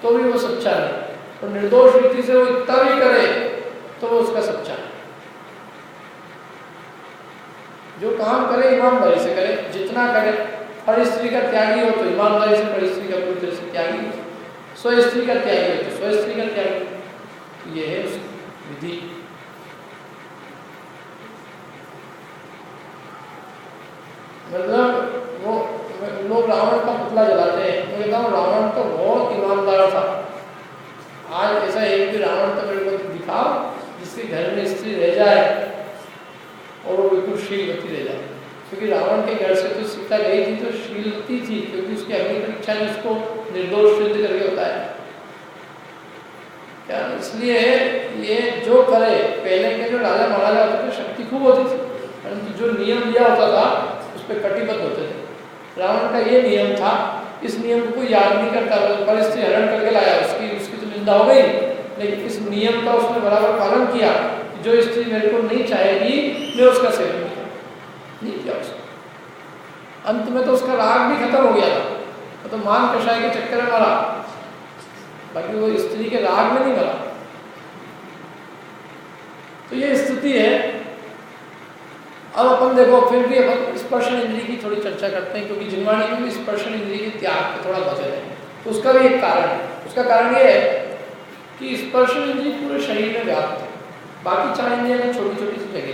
तो भी वो सच्चा नहीं, और निर्दोष वृत्ति से वो इतना भी करे तो वो उसका सच्चा है। जो काम करे ईमानदारी से करे, जितना करे, पर स्त्री का त्यागी हो तो ईमानदारी से पर स्त्री का पूरी तरह से त्यागी हो, स्व स्त्री का त्यागी हो तो स्व स्त्री का त्यागी। ये है उसकी विधि। मतलब वो लोग रावण का पुतला जलाते हैं, मैं कहता हूँ रावण तो बहुत ईमानदार था। आज ऐसा एक भी रावण तो मेरे को दिखाओ जिसके घर में स्त्री रह जाए और वो बिल्कुल शीलवती रह जाए, क्योंकि रावण के घर से तो सीता गई थी तो शीलवती थी, क्योंकि उसकी अग्नि परीक्षा ने उसको निर्दोष सिद्ध करके बताया क्या। इसलिए ये जो करे, पहले के जो राजा महाराजा होते थे शक्ति खूब होती थी, परंतु जो नियम दिया होता था उस पर कटिबद्ध होते थे। रावण का ये नियम था, इस नियम को कोई याद नहीं करता, पर स्त्री हरण करके लाया, उसकी तो निंदा हो गई, लेकिन इस नियम का उसने बराबर पालन किया। जो स्त्री मेरे को नहीं चाहेगी मैं उसका सेवन नहीं किया उसका। अंत में तो उसका राग भी खत्म हो गया था, तो मान कषाय के चक्कर में मरा, बाकी वो स्त्री के राग में नहीं मरा। तो ये स्थिति है। अब अपन देखो फिर भी अपन स्पर्शन इंद्रिय की थोड़ी चर्चा करते हैं, क्योंकि जिनवाणी में भी स्पर्शन इंद्रिय के त्याग पे थोड़ा वचन है, तो उसका भी एक कारण है। उसका कारण ये है कि स्पर्शन इंद्रिय पूरे शरीर में व्याप्त है, बाकी 4 इंद्रियां में छोटी छोटी सी जगह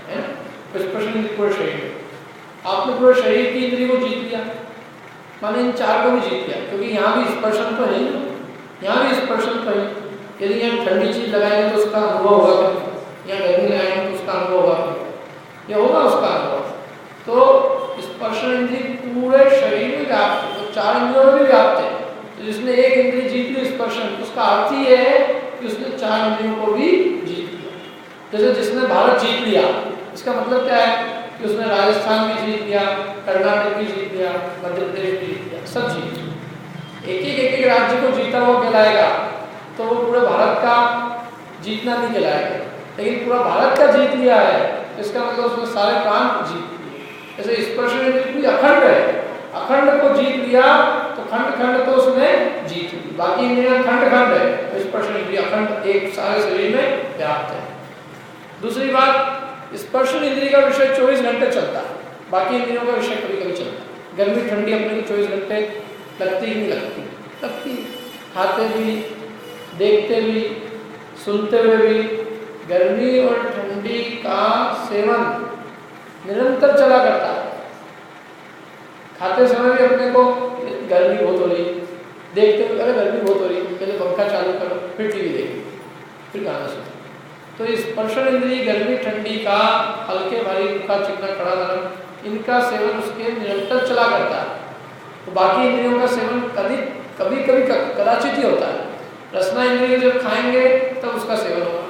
है ना, तो स्पर्शन इंद्रिय पूरे शरीर में। आपने पूरे शरीर की इंद्रिय को जीत लिया, माने इन 4 को भी जीत लिया, क्योंकि यहाँ भी स्पर्शन तो है ना, यहाँ भी स्पर्शन तो है। यदि यहाँ ठंडी चीज लगाएंगे तो उसका अनुभव होगा, या गर्मी लगाएंगे तो उसका अनुभव होगा, या होगा उसका अनुभव। तो स्पर्शन इंद्रिय पूरे शरीर में व्याप्त है, तो 4 इंद्रियों में भी व्याप्त है। तो जिसने एक इंद्रिय जीत ली स्पर्शन, उसका अर्थ ही है कि उसने 4 इंद्रियों को भी जीत लिया। जैसे जिसने भारत जीत लिया, इसका मतलब क्या है कि उसने राजस्थान भी जीत लिया, कर्नाटक भी जीत लिया, मध्य प्रदेश भी जीत लिया, सब जीत लिया। एक एक राज्य को जीता हुआ कहलाएगा, तो वो पूरे भारत का जीतना नहीं कहलाएगा। लेकिन पूरा भारत का जीत लिया है, इसका मतलब उसने सारे प्रांत को जीत लिए। जैसे स्पर्शन इंद्रिय अखंड है, अखंड को जीत लिया तो खंड खंड तो उसने जीत ली, बाकी इंद्रियां खंड खंड है, तो स्पर्शन इंद्रिय अखंड एक सारे शरीर में व्याप्त है। दूसरी बात, स्पर्शन इंद्रिय का विषय 24 घंटे चलता है, बाकी इंद्रियों का विषय कभी कभी चलता है। गर्मी ठंडी अपने को 24 घंटे लगती ही नहीं लगती, लगती। खाते भी, देखते भी, सुनते हुए भी, गर्मी और ठंडी का सेवन निरंतर चला करता है। खाते समय भी अपने को गर्मी बहुत हो रही, देखते हुए अरे गर्मी बहुत हो रही, पहले पंखा चालू करो, फिर टीवी देखो, फिर गाना सुनो। तो स्पर्शन इंद्रिय गर्मी ठंडी का, हल्के भारी रूखा चिकना खड़ा नरम, इनका सेवन उसके निरंतर चला करता है। तो बाकी इंद्रियों का सेवन कभी कभी कदाचित ही होता है। रसना इंद्रिय जब खाएंगे तब उसका सेवन होगा,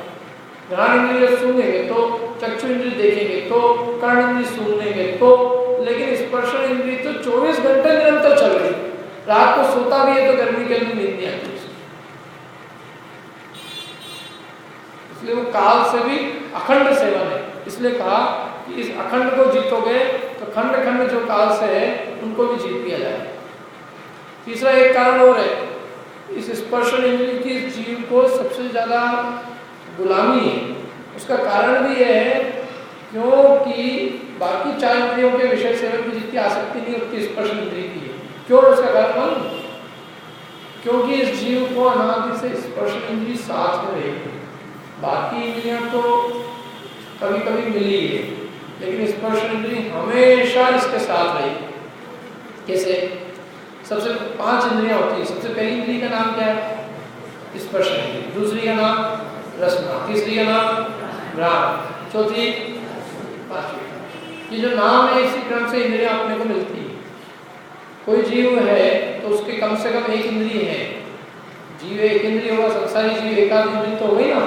घ्राण इंद्रिय सूंघेंगे तो, चक्षु इंद्रिय देखेंगे तो, कर्ण इंद्रिय सूंघेंगे तो, लेकिन स्पर्शन इंद्रिय तो 24 घंटे निरंतर चल रही। रात को सोता भी है तो गर्मी के अंदर नींद नहीं आती, इसलिए वो काल से भी अखंड सेवन है। इसलिए कहा कि इस अखंड को जीतोगे तो खंड खंड जो काल से है उनको भी जीत लिया जाए। तीसरा एक कारण और है, इस स्पर्शन इंद्रिय की जीव को सबसे ज्यादा गुलामी है। उसका कारण भी यह है क्योंकि बाकी 4 इंद्रियों के विषय सेवन की जितनी आसक्ति नहीं उतनी स्पर्शन इंद्रिय की है। क्यों? उसका कारण क्योंकि इस जीव को अनादि से स्पर्शन इंद्रिय साथ में रहेगी। बाकी इंद्रियां तो कभी कभी मिली है, लेकिन स्पर्शन इंद्रिय हमेशा इसके साथ रहेगी। कैसे? सबसे 5 इंद्रियां होती है। सबसे पहली इंद्रिय का नाम क्या है? स्पर्शन इंद्रिय। दूसरी का नाम रसना, तीसरी का नाम घ्राण, चौथी, पांचवी। ये जो नाम है इसी क्रम से इंद्रियां अपने को मिलती है। कोई जीव है तो उसके कम से कम एक इंद्रिय है। जीव एक इंद्रिय होगा, संसारी जीव एकाध इंद्रिय तो होगी ना,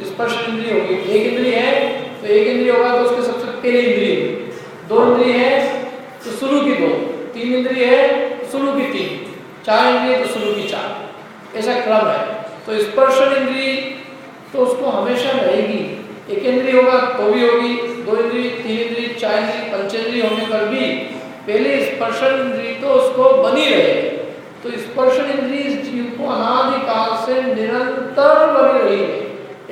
स्पर्श इंद्रिय होगी। एक इंद्रिय है तो एक इंद्रिय होगा तो उसके सबसे पहले इंद्रिय होगी। 2 इंद्रिय है तो शुरू की 2, 3 इंद्रिय है तो शुरू की 3, 4 इंद्रिय तो शुरू की 4, ऐसा क्रम है। तो स्पर्शन इंद्रिय तो उसको हमेशा रहेगी। एक इंद्रिय होगा तो भी होगी, 2 इंद्रिय, 3 इंद्रिय, 4 इंद्रिय, पंचेंद्रिय होने पर भी पहले स्पर्शन इंद्रिय तो उसको बनी रहेगी। तो स्पर्शन इंद्रिय इस जीव को अनादिकाल से निरंतर बनी रही है।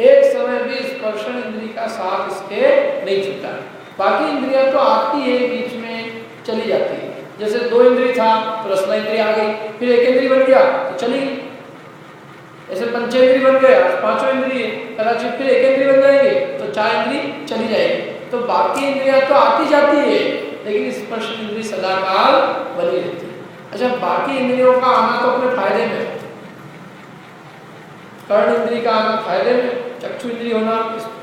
एक समय भी स्पर्शन इंद्रिय का साथ इसके नहीं छूटा। बाकी इंद्रियां तो आती है बीच में, चली जाती है। जैसे 2 इंद्रिय था तो रसना इंद्रिय आ गई, फिर 1 इंद्रिय बन गया तो चली गई। ऐसे पंचेंद्रिय बन गए, आज 5 इंद्रिय, कदाचित फिर 1 इंद्रिय बन जाएंगे तो 4 इंद्रिय चली जाएगी। तो बाकी इंद्रियां तो आती जाती है, लेकिन स्पर्श इंद्रिय सदाकाल बनी रहती है। अच्छा, बाकी इंद्रियों का आना तो अपने फायदे में, कर्ण इंद्रिय का आना फायदे में, चक्षु इंद्रिय होना,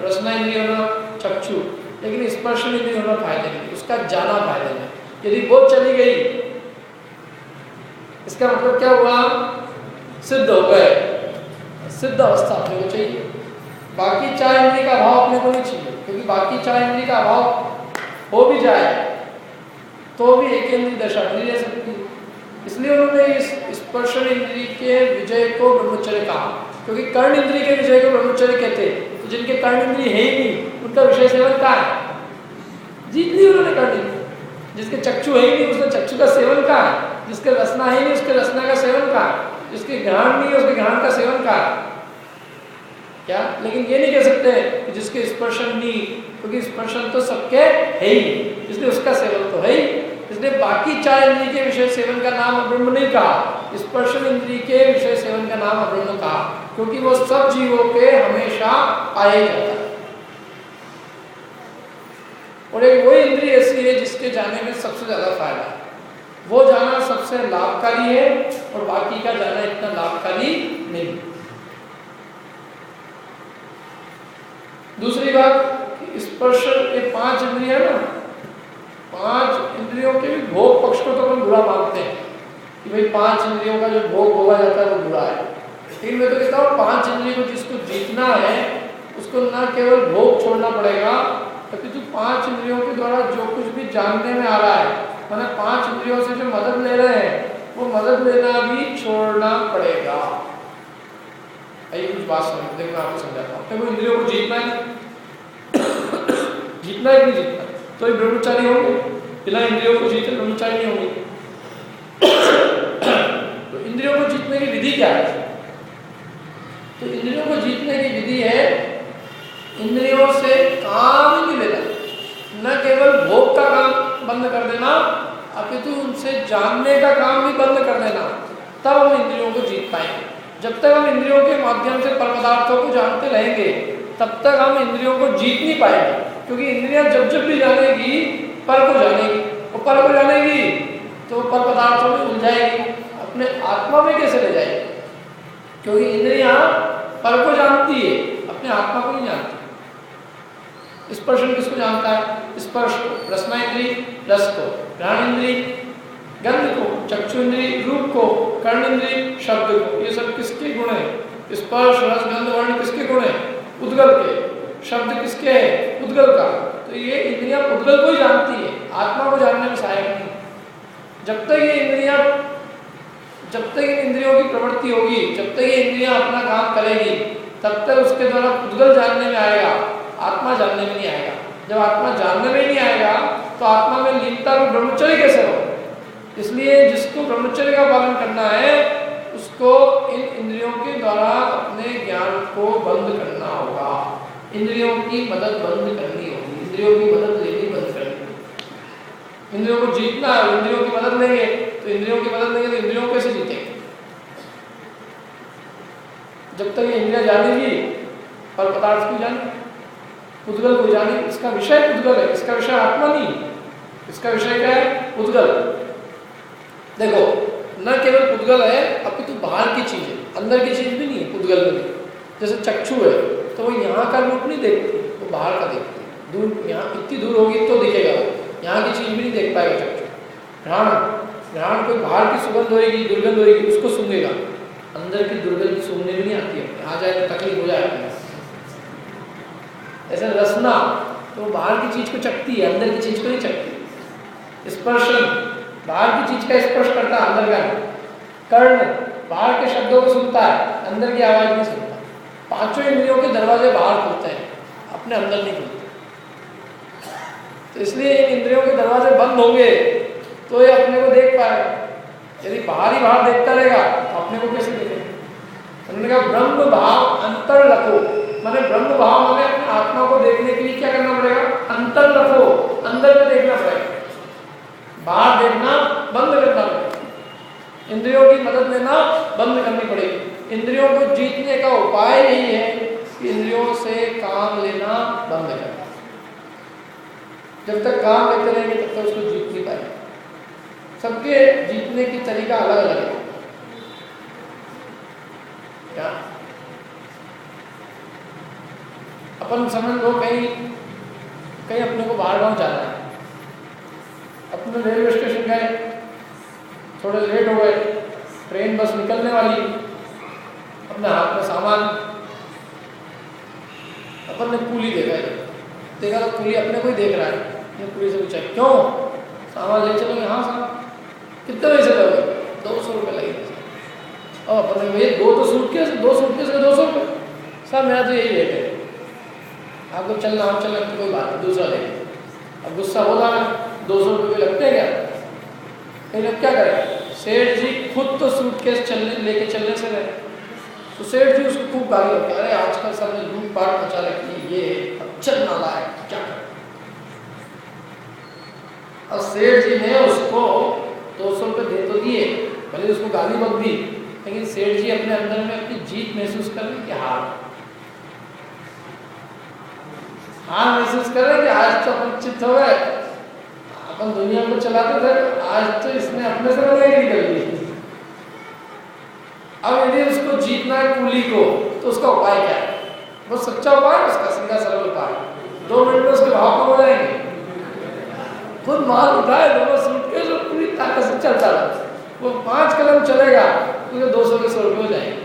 रसना इंद्रिय होना चक्षु, लेकिन स्पर्श इंद्रिय होना फायदे में, उसका जाना फायदे में। यदि वो चली गई, इसका मतलब क्या हुआ, सिद्ध हो गए, सिद्ध अवस्था अपने को चाहिए। बाकी 4 इंद्रिय का अभाव अपने को नहीं चाहिए, क्योंकि बाकी 4 इंद्रिय का अभाव हो भी जाए तो भी 1 इंद्रिय दशा नहीं रह सकती। इसलिए उन्होंने इस स्पर्श इंद्रिय के विजय को ब्रह्मचर्य कहा, क्योंकि कर्ण इंद्रिय के विजय को ब्रह्मचर्य कहते। तो जिनके कर्ण इंद्रिय है ही नहीं, उनका विषय सेवन कहाँ है, जीत ली उन्होंने कर्ण इंद्रिय। जिसके चक्षु है ही नहीं, उसने चक्षु का सेवन कहाँ है, जिसके रसना है ही नहीं, उसके रसना का सेवन कहाँ है, जिसके घ्राण नहीं है, उसके घ्राण का सेवन कहाँ है, क्या। लेकिन ये नहीं कह सकते कि जिसके स्पर्शन नहीं, क्योंकि स्पर्शन तो सबके है ही, इसलिए उसका सेवन तो है ही। इसलिए बाकी 4 इंद्रिय के विषय सेवन का नाम अब्रह्म नहीं कहा, स्पर्शन इंद्रिय के विषय सेवन का नाम अब्रह्म कहा, क्योंकि वो सब जीवों के हमेशा पाया जाता है। और एक वो इंद्रिय ऐसी है जिसके जाने में सबसे ज्यादा फायदा है, वो जाना सबसे लाभकारी है, और बाकी का जाना इतना लाभकारी नहीं। दूसरी बात, स्पर्श, ये 5 इंद्रिय है ना, 5 इंद्रियों के भोग पक्ष को तो हम बुरा मानते हैं कि भाई 5 इंद्रियों का जो भोग भोगा जाता है वो बुरा है। लेकिन मैं तो कहता हूँ 5 इंद्रियों को जिसको जीतना है उसको न केवल भोग छोड़ना पड़ेगा, क्योंकि जो 5 इंद्रियों के द्वारा जो कुछ भी जानने में आ रहा है, मैंने 5 इंद्रियों से जो मदद ले रहे हैं वो मदद लेना भी छोड़ना पड़ेगा। आइए कुछ बात समझ, देखो मैं आपको समझाता हूँ। देखो इंद्रियों को जीतना है, जीतना है कि नहीं जीतना, तो ये ब्रह्मचारी होंगे, बिना इंद्रियों को जीते ब्रह्मचारी नहीं होंगे। तो इंद्रियों को जीतने की विधि क्या है, तो इंद्रियों को जीतने की विधि है इंद्रियों से काम ही नहीं लेना, न केवल भोग का काम बंद कर देना, अपितु उनसे जानने का काम भी बंद कर देना, तब हम इंद्रियों को जीत पाएंगे। जब तक हम इंद्रियों के माध्यम से पर पदार्थों को जानते रहेंगे तब तक हम इंद्रियों को जीत नहीं पाएंगे, क्योंकि इंद्रियां जब जब भी जानेगी पर को जानेगी, और पर को जानेगी तो पर पदार्थों में उलझाएगी, अपने आत्मा में कैसे ले जाएगी, क्योंकि इंद्रियां पर को जानती है, अपने आत्मा को नहीं जानती। स्पर्शन किसको जानता है, स्पर्श को, रसना इंद्रिय रस को, घ्राण इंद्रिय गंध को, चक्षु इंद्रिय रूप को, कर्ण इंद्रिय शब्द को। ये सब किसके गुण है, स्पर्श रस गंध वर्ण किसके गुण है, उद्गल के। शब्द किसके है, उद्गल का। तो ये इंद्रियां उद्गल को ही जानती है, आत्मा को जानने में सहायक नहीं। जब तक ये इंद्रियां, जब तक इन इंद्रियों की प्रवृत्ति होगी, जब तक ये इंद्रियां अपना काम करेगी, तब तक उसके द्वारा उद्गल जानने में आएगा, आत्मा जानने में नहीं आएगा। जब आत्मा जानने में नहीं आएगा तो आत्मा में लीनता को ब्रह्मचर्य कैसे हो। इसलिए जिसको ब्रह्मचर्य का पालन करना है उसको इन इंद्रियों के द्वारा अपने ज्ञान को बंद करना होगा, इंद्रियों की मदद बंद करनी होगी, इंद्रियों की मदद लेनी बंद करनी होगी। इंद्रियों को जीतना है, इंद्रियों की मदद लेंगे तो इंद्रियों की मदद लेंगे तो इंद्रियों को कैसे जीतेंगे। जब तक ये इंद्रियां जानेगी पर पदार्थ को जाने, उद्गल को जाने, इसका विषय उद्गल है, इसका विषय आत्मा नहीं, इसका विषय क्या है, उद्गल। देखो न केवल उद्गल है, अपितु बाहर की चीज है, अंदर की चीज भी नहीं है उद्गल में। जैसे चक्षु है तो वो यहाँ का रूप नहीं देखती, वो बाहर का देखती है। दूर, यहाँ इतनी दूर होगी तो दिखेगा, यहाँ की चीज भी नहीं देख पाएगा चक्षु। घ्राण, घ्राण कोई बाहर की सुगंध होगी, दुर्गंध होगी, उसको सूंघेगा, अंदर की दुर्गंध सूंघने भी नहीं आती है, यहाँ जाए तो तकलीफ हो जाएगी। ऐसे रसना तो बाहर की चीज को चखती है, अंदर की चीज को नहीं चखती। स्पर्शन बाहर की चीज का स्पर्श करता है, अंदर का। कर्ण बाहर के शब्दों को सुनता है, अंदर की आवाज नहीं सुनता। पांचों इंद्रियों के दरवाजे बाहर खुलते हैं, अपने अंदर नहीं खुलते। तो इसलिए इन इंद्रियों के दरवाजे बंद होंगे तो ये अपने को देख पाएगा। यदि बाहर ही बाहर देखता रहेगा तो अपने को कैसे देखेगा। उन्होंने कहा ब्रह्म भाव अंतर रखो, माने ब्रह्म भाव माने अपने आत्मा को देखने के लिए क्या करना पड़ेगा, अंतर रखो, अंदर में देखना पड़ेगा। बाहर इंद्रियों को जीतने का उपाय यही है कि इंद्रियों से काम लेना बंद करें। जब तक काम लेते रहेंगे तब तक उसको जीत नहीं पाएंगे। सबके जीतने की तरीका अलग अलग है। क्या अपन समझ लो कहीं अपने को बाहर गाँव जाना है, अपने रेलवे स्टेशन गए, थोड़े लेट हो गए, ट्रेन बस निकलने वाली, अपने हाथ में सामान, अपन ने कूली देखा तो कूली अपने को ही देख रहा है। ये कूली से पूछा क्यों सामान ले चलोगे? हाँ साहब। कितने पैसे दोगे? 200 रुपये लगेंगे। और अपन ने भैया 2 सूटकेस का 200 रुपये। साहब मेरा तो यही रेट है, आपको चलना हो चलना तो कोई बात नहीं, दूसरा लेंगे। अब गुस्सा हो रहा है, 200 रुपये लगते हैं क्या? फिर अब क्या करें? सेठ जी खुद तो सूटकेस लेके चलने से रहे, तो सेठ जी उसको खूब गाली होती है, अरे आजकल सबने लूटपाट मचा रखी है, ये अब चल ना लाए क्या करें? अब सेठ जी ने उसको 200 रुपये दे तो दिए, भले उसको गाली बक दी, लेकिन सेठ जी अपने अंदर में अपनी जीत महसूस कर रहे कि हार महसूस कर रहे कि आज तो अपन चित हो गए, अपन दुनिया को चलाते थे, आज तो इसने अपने से लड़ाई कर ली। अब यदि उसको जीतना है कूली को, तो उसका उपाय क्या है? बहुत सच्चा उपाय है उसका, सीधा सरल उपाय। 2 मिनट में उसके भाव कम हो जाएंगे। खुद माल उठाए, दोनों सूटकेस और पूरी ताकत से चलता रहा, वो 5 कदम चलेगा तो 200 के 100 रुपये हो जाएंगे।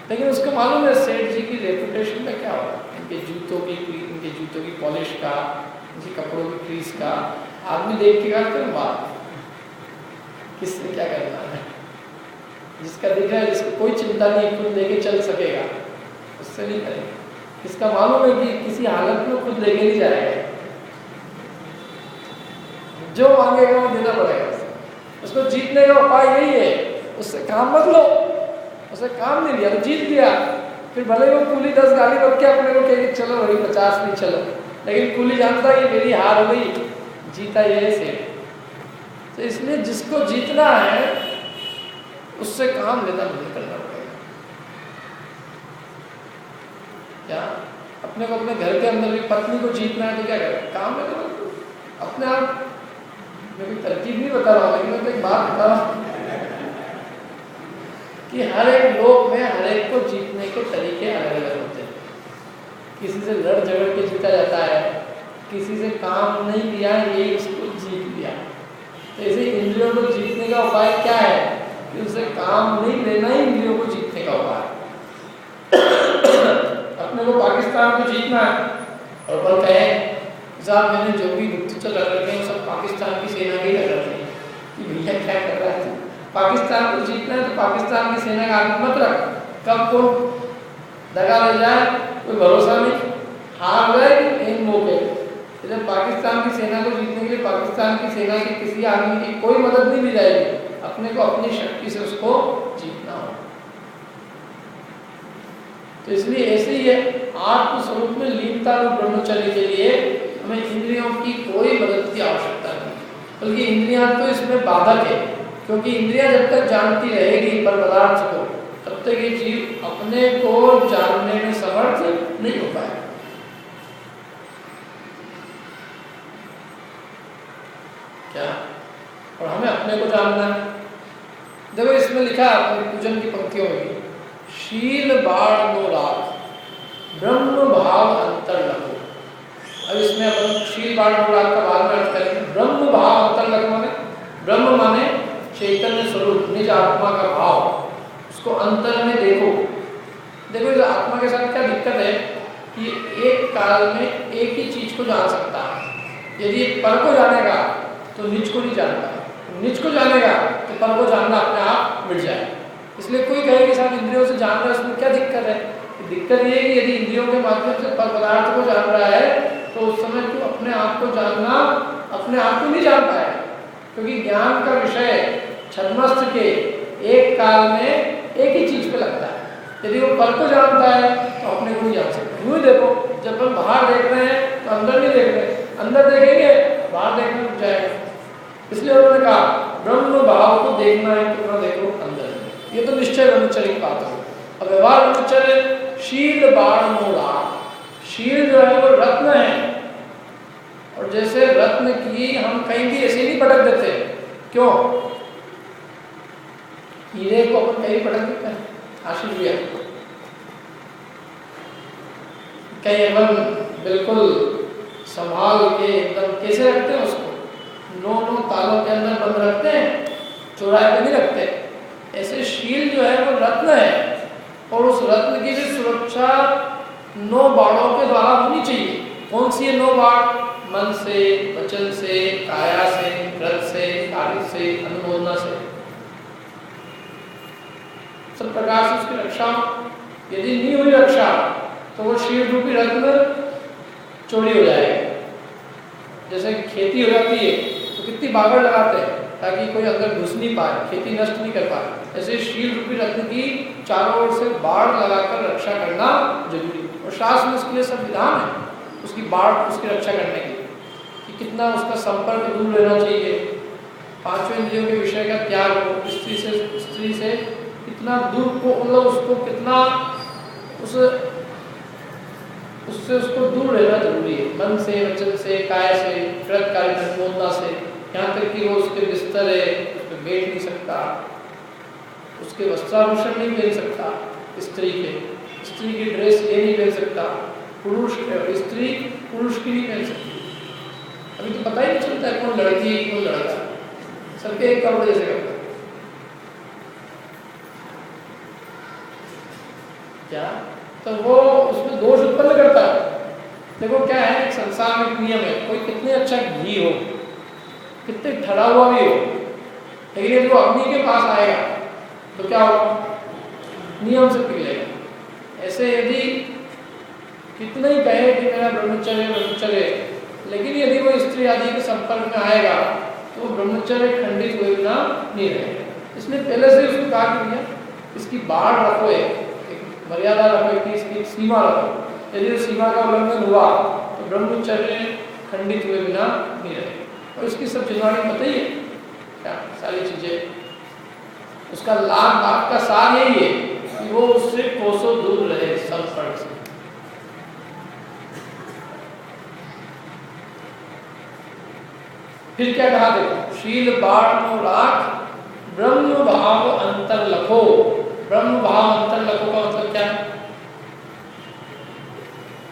लेकिन उसको मालूम है सेठ जी की रेपुटेशन में क्या होगा, इनके जूतों की पॉलिश का, इनके कपड़ों की क्रीज का, आदमी देख के करते हैं बात, किसने क्या करना है। जिसका दिख रहा है, जिसको कोई चिंता नहीं, खुद लेके चल सकेगा, उससे नहीं करेंगे। इसका मालूम है कि किसी हालत में खुद लेके नहीं जाएगा, जो मांगेगा वो देना पड़ेगा। उसको जीतने का उपाय यही है, उससे काम मत लो, उसे काम नहीं लिया तो जीत लिया, फिर भले वो कूली 10 गाली बक के अपने को कहेगी चलो भाई 50 नहीं चलो, लेकिन कूली जानता है कि मेरी हार हो गई, जीता ये से। तो इसलिए जिसको जीतना है उससे काम लेना नहीं करना पड़ेगा। क्या अपने को अपने घर के अंदर भी पत्नी को जीतना है तो क्या करें? काम में करो अपने आप। मैं कोई तरकीब नहीं बता रहा हूँ, लेकिन मैं तो एक बात बता रहा हूँ कि हर एक लोग में हर एक को जीतने के तरीके अलग अलग होते हैं। किसी से लड़ झगड़ के जीता जाता है, किसी से काम नहीं लिया यही उसको जीत लिया। तो ऐसे इंद्रियों को जीतने का उपाय क्या है कि उसे काम नहीं लेना ही इंद्रियों को जीतने का उपाय। अपने को पाकिस्तान को जीतना है और पर कहें साहब मैंने जो भी गुप्तचर रख रखे हैं सब पाकिस्तान की सेना के ही रख रखे हैं, कि भैया क्या कर रहा है? पाकिस्तान को जीतना है तो पाकिस्तान की सेना का आगे मत रख, कब कौन दगा ले जाए कोई भरोसा नहीं, हार गए इन मौके। जब पाकिस्तान की सेना को जीतने के लिए पाकिस्तान की सेना के किसी आदमी की कोई मदद नहीं ली जाएगी, अपने को अपनी शक्ति से उसको जीतना हो। तो इसलिए ऐसे ही है, आत्म स्वरूप में लीनता रूप ब्रह्मचर्य के लिए हमें इंद्रियों की कोई मदद की आवश्यकता नहीं, बल्कि इंद्रियां तो इसमें बाधक है, क्योंकि इंद्रियां जब तक जानती रहेगी पर पदार्थ को, तब तक ये जीव अपने को जानने में समर्थ नहीं हो पाएगा। क्या? और हमें अपने को जानना है। देखो इसमें लिखा है पूजन की पंक्तियों में, शील बाढ़ नो राग ब्रह्म भाव अंतर लगो। अब इसमें अपन शील बाढ़ नो राग का बाद में अर्थ करेंगे। ब्रह्म भाव अंतर लगो माने ब्रह्म माने चैतन्य स्वरूप, निज आत्मा का भाव, उसको अंतर में देखो। देखो इस आत्मा के साथ क्या दिक्कत है कि एक काल में एक ही चीज को जान सकता है। यदि पर को जानेगा तो निज को नहीं जानता, निज को जानेगा तो पर को जानना अपने आप मिट जाए। इसलिए कोई कहे कि साहब इंद्रियों से जान रहा है, उसमें क्या दिक्कत है? दिक्कत ये है कि यदि इंद्रियों के माध्यम से पर पदार्थ को जान रहा है तो उस समय तो अपने आप को जानना अपने आप को नहीं जान पाएगा, क्योंकि ज्ञान का विषय छद्मस्थ के एक काल में एक ही चीज पे लगता है। यदि वो पर को जानता है तो अपने को नहीं जान सकता। यूँ देखो, जब हम बाहर देख रहे हैं तो अंदर नहीं देख रहे, अंदर देखेंगे बाहर देखने लग जाएगा। इसलिए उन्होंने कहा ब्रह्म भाव को देखना है तो देखो अंदर में। ये तो निश्चय ब्रह्मचर्य की बात है। अब व्यवहार ब्रह्मचर्य शील बाण मोड़ा, शील जो है वो रत्न है, और जैसे रत्न की हम कहीं भी ऐसे नहीं पटक देते। क्यों? हीरे को अपन कहीं पटक देते हैं? आशीष भैया, कहीं अपन बिल्कुल संभाल के एकदम कैसे रखते हैं उसको? नो तालों के अंदर बंद रखते हैं, चौराहे पे नहीं रखते। ऐसे शील जो है वो रत्न है, और उस रत्न की भी सुरक्षा 9 बाणों के द्वारा होनी चाहिए। कौन सी है 9 बाण? मन से, वचन से, काया से, कृत से, कार्य से, अनुमोदना से, सब प्रकार से उसकी रक्षा। यदि नहीं हुई रक्षा तो वो शील रूपी रत्न चोरी हो जाएगा। जैसे खेती हो जाती है तो कितनी बागड़ लगाते हैं ताकि कोई अंदर घुस नहीं पाए, खेती नष्ट नहीं कर पाए। ऐसे शील रूपी रत्न की चारों ओर से बाढ़ लगाकर रक्षा करना जरूरी है, और शास्त्र में उसके लिए सब विधान है उसकी बाढ़, उसकी रक्षा करने के लिए कि कितना उसका संपर्क दूर रहना चाहिए, 5 इंद्रियों के विषय का त्याग हो, स्त्री से कितना दूर को, मतलब उसको कितना उससे उसको दूर रहना जरूरी है। मन से, वचन से, काय से, कृत कार्य अनुमोदना से, यहाँ तक कि वो उसके बिस्तर है उस पर बैठ नहीं सकता, उसके वस्त्राभूषण नहीं पहन सकता, स्त्री की ड्रेस ये नहीं पहन सकता, स्त्री पुरुष की नहीं पहन सकती। अभी तो पता ही नहीं चलता है कौन लड़की है कौन लड़का, सबके एक कपड़े जैसे कपड़े। क्या? तो वो उसमें दोष उत्पन्न करता है। देखो क्या है, एक संसार में एक नियम है, कोई कितने अच्छा घी हो, कितने ठहरा हुआ भी हो, लेकिन यदि वो अग्नि के पास आएगा तो क्या होगा? नियम से पिघलेगा। ऐसे यदि कितना ही कहे कि मेरा ब्रह्मचर्य, लेकिन यदि वो स्त्री आदि के संपर्क में आएगा तो वो ब्रह्मचर्य खंडित हुए बिना नहीं रहेगा। इसलिए पहले से उसको कहा कि इसकी बाढ़ रखो, एक मर्यादा रखो, कि इसकी सीमा रखो। यदि सीमा का उल्लंघन हुआ तो ब्रह्मचर्य खंडित हुए बिना नहीं रहेगा। और इसकी सब चिन्हानी पता ही है क्या, सारी चीजें। उसका लाभ का सार यही है कि वो उससे कोसों दूर रहे संपर्क से। फिर क्या कहा? देखो, शील बाढ़ को राख, ब्रह्म भाव अंतर लखो। ब्रह्म भाव अंतर लखो का मतलब क्या है?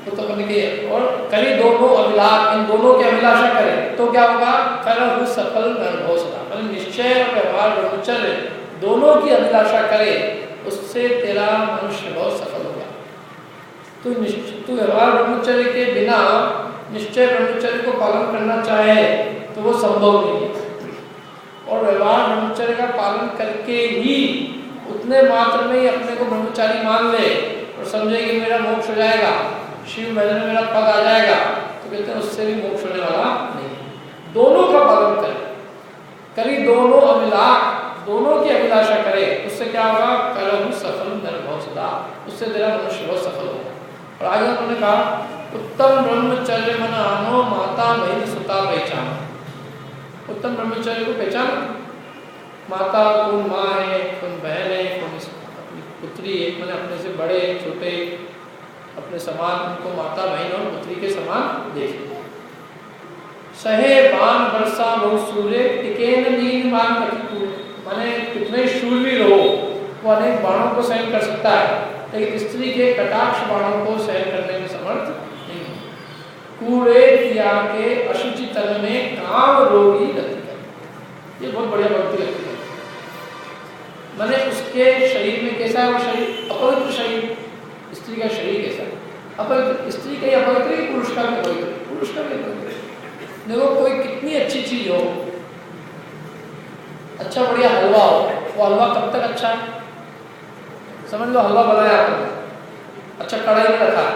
तो अपन के और करी दोनों अभिलाष, इन दोनों की अभिलाषा करें तो क्या होगा? करहु सफल नरभव सदा। मतलब निश्चय और व्यवहार ब्रह्मचर्य दोनों की अभिलाषा करे, उससे तेरा मनुष्य बहुत सफल होगा। तो व्यवहार ब्रह्मचर्य के बिना निश्चय ब्रह्मचर्य को पालन करना चाहे तो वो संभव नहीं है। और व्यवहार ब्रह्मचर्य का पालन करके ही उतने मात्र में ही अपने को ब्रह्मचारी मान ले और समझे कि मेरा मोक्ष हो जाएगा, शिव महल में मेरा पद आ जाएगा, तो कहते हैं उससे भी मोक्ष होने वाला नहीं। दोनों का पालन करी दोनों अभिलाष, दोनों की अभिलाषा करे, उससे क्या होगा? करहु सफल नरभव सदा, उससे तेरा मनुष्य बहुत सफल होगा। और आगे उन्होंने कहा, उत्तम ब्रह्मचर्य मन आनो, माता बहन सुता पहचान। उत्तम ब्रह्मचर्य को पहचान। माता कौन माँ है, कौन बहन है, कौन अपनी पुत्री है, मैंने अपने से बड़े छोटे अपने समान, उनको माता बहन और पुत्री के समान देखे। सहे बाण वर्षा बहु सूर्य, टिके न नीन बाण कति पूरे। माने कितने शूरवीर हो, वो अनेक बाणों को सहन कर सकता है, लेकिन स्त्री के कटाक्ष बाणों को सहन करने में समर्थ नहीं है। कूड़े किया के अशुचि तन में काम रोगी गति कर। ये बहुत बढ़िया पंक्ति लगती है। माने उसके शरीर में कैसा है? वो शरीर अपवित्र शरीर, स्त्री का शरीर कैसा है? अपवित्र। स्त्री का ही अपवित्र है, पुरुष का भी अपवित्र, पुरुष का भी अपवित्र। देखो कोई कितनी अच्छी चीज हो, अच्छा बढ़िया हलवा हो, वो हलवा कब तक अच्छा है? समझ लो हलवा बनाया आपने, अच्छा कढ़ाई में रखा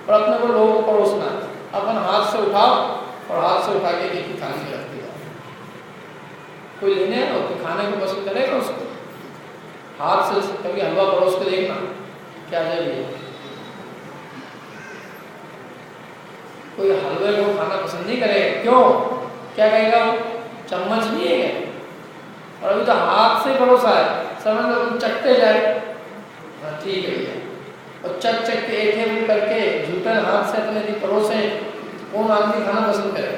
और अपने को लोगों को परोसना, अपन हाथ से उठाओ और हाथ से उठा के एक थाली में रख दिया। कोई लेने आए तो खाने को पसंद करेगा उसको? हाथ से कभी हलवा परोस के देखना क्या जाए। कोई हलवे को खाना पसंद नहीं करेगा। क्यों? क्या कहेगा वो? चम्मच नहीं है। और अभी तो हाथ से परोसा है, समझ लो तुम चखते जाए, ठीक है भैया, और चक के एक करके झूठे हाथ से अपने परोसे, कौन आदमी खाना पसंद करे?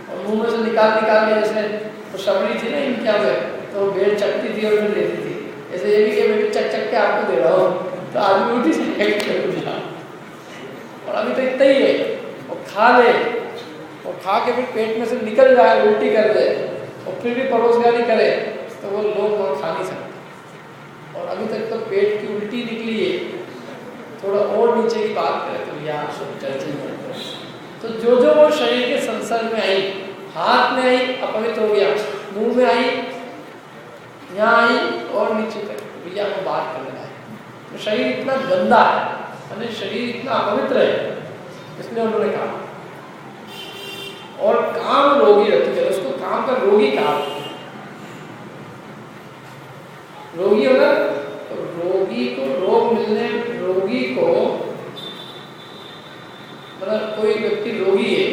और मुंह में से निकाल के, जैसे वो शबरी थी ना इनके यहाँ पे, तो भेड़ चकती थी और फिर लेती थी, ऐसे ये भी कि मैं चक के आपको दे रहा हूँ, तो आदमी उठी से दिया। और अभी तो इतना ही है, और खा ले, और खा के फिर पेट में से निकल जाए, उल्टी कर दे, और फिर भी परोसगारी करे, तो वो लोग वहाँ खा नहीं सकते। और अभी तक तो पेट की उल्टी निकली है, थोड़ा और नीचे की बात करें तो यहाँ सब चर्चा में, तो जो वो शरीर के संसर्ग में आई, हाथ में आई अपवित्र हो गया, मुंह में आई, यहाँ आई और नीचे तक भैया को बात करने आए, तो शरीर इतना गंदा है, यानी शरीर इतना अपवित्र है, इसलिए उन्होंने कहा। और काम रोगी रहती है, उसको काम का रोगी कहा। रोगी होगा तो रोगी को रोग मिलने, रोगी को मतलब कोई व्यक्ति रोगी है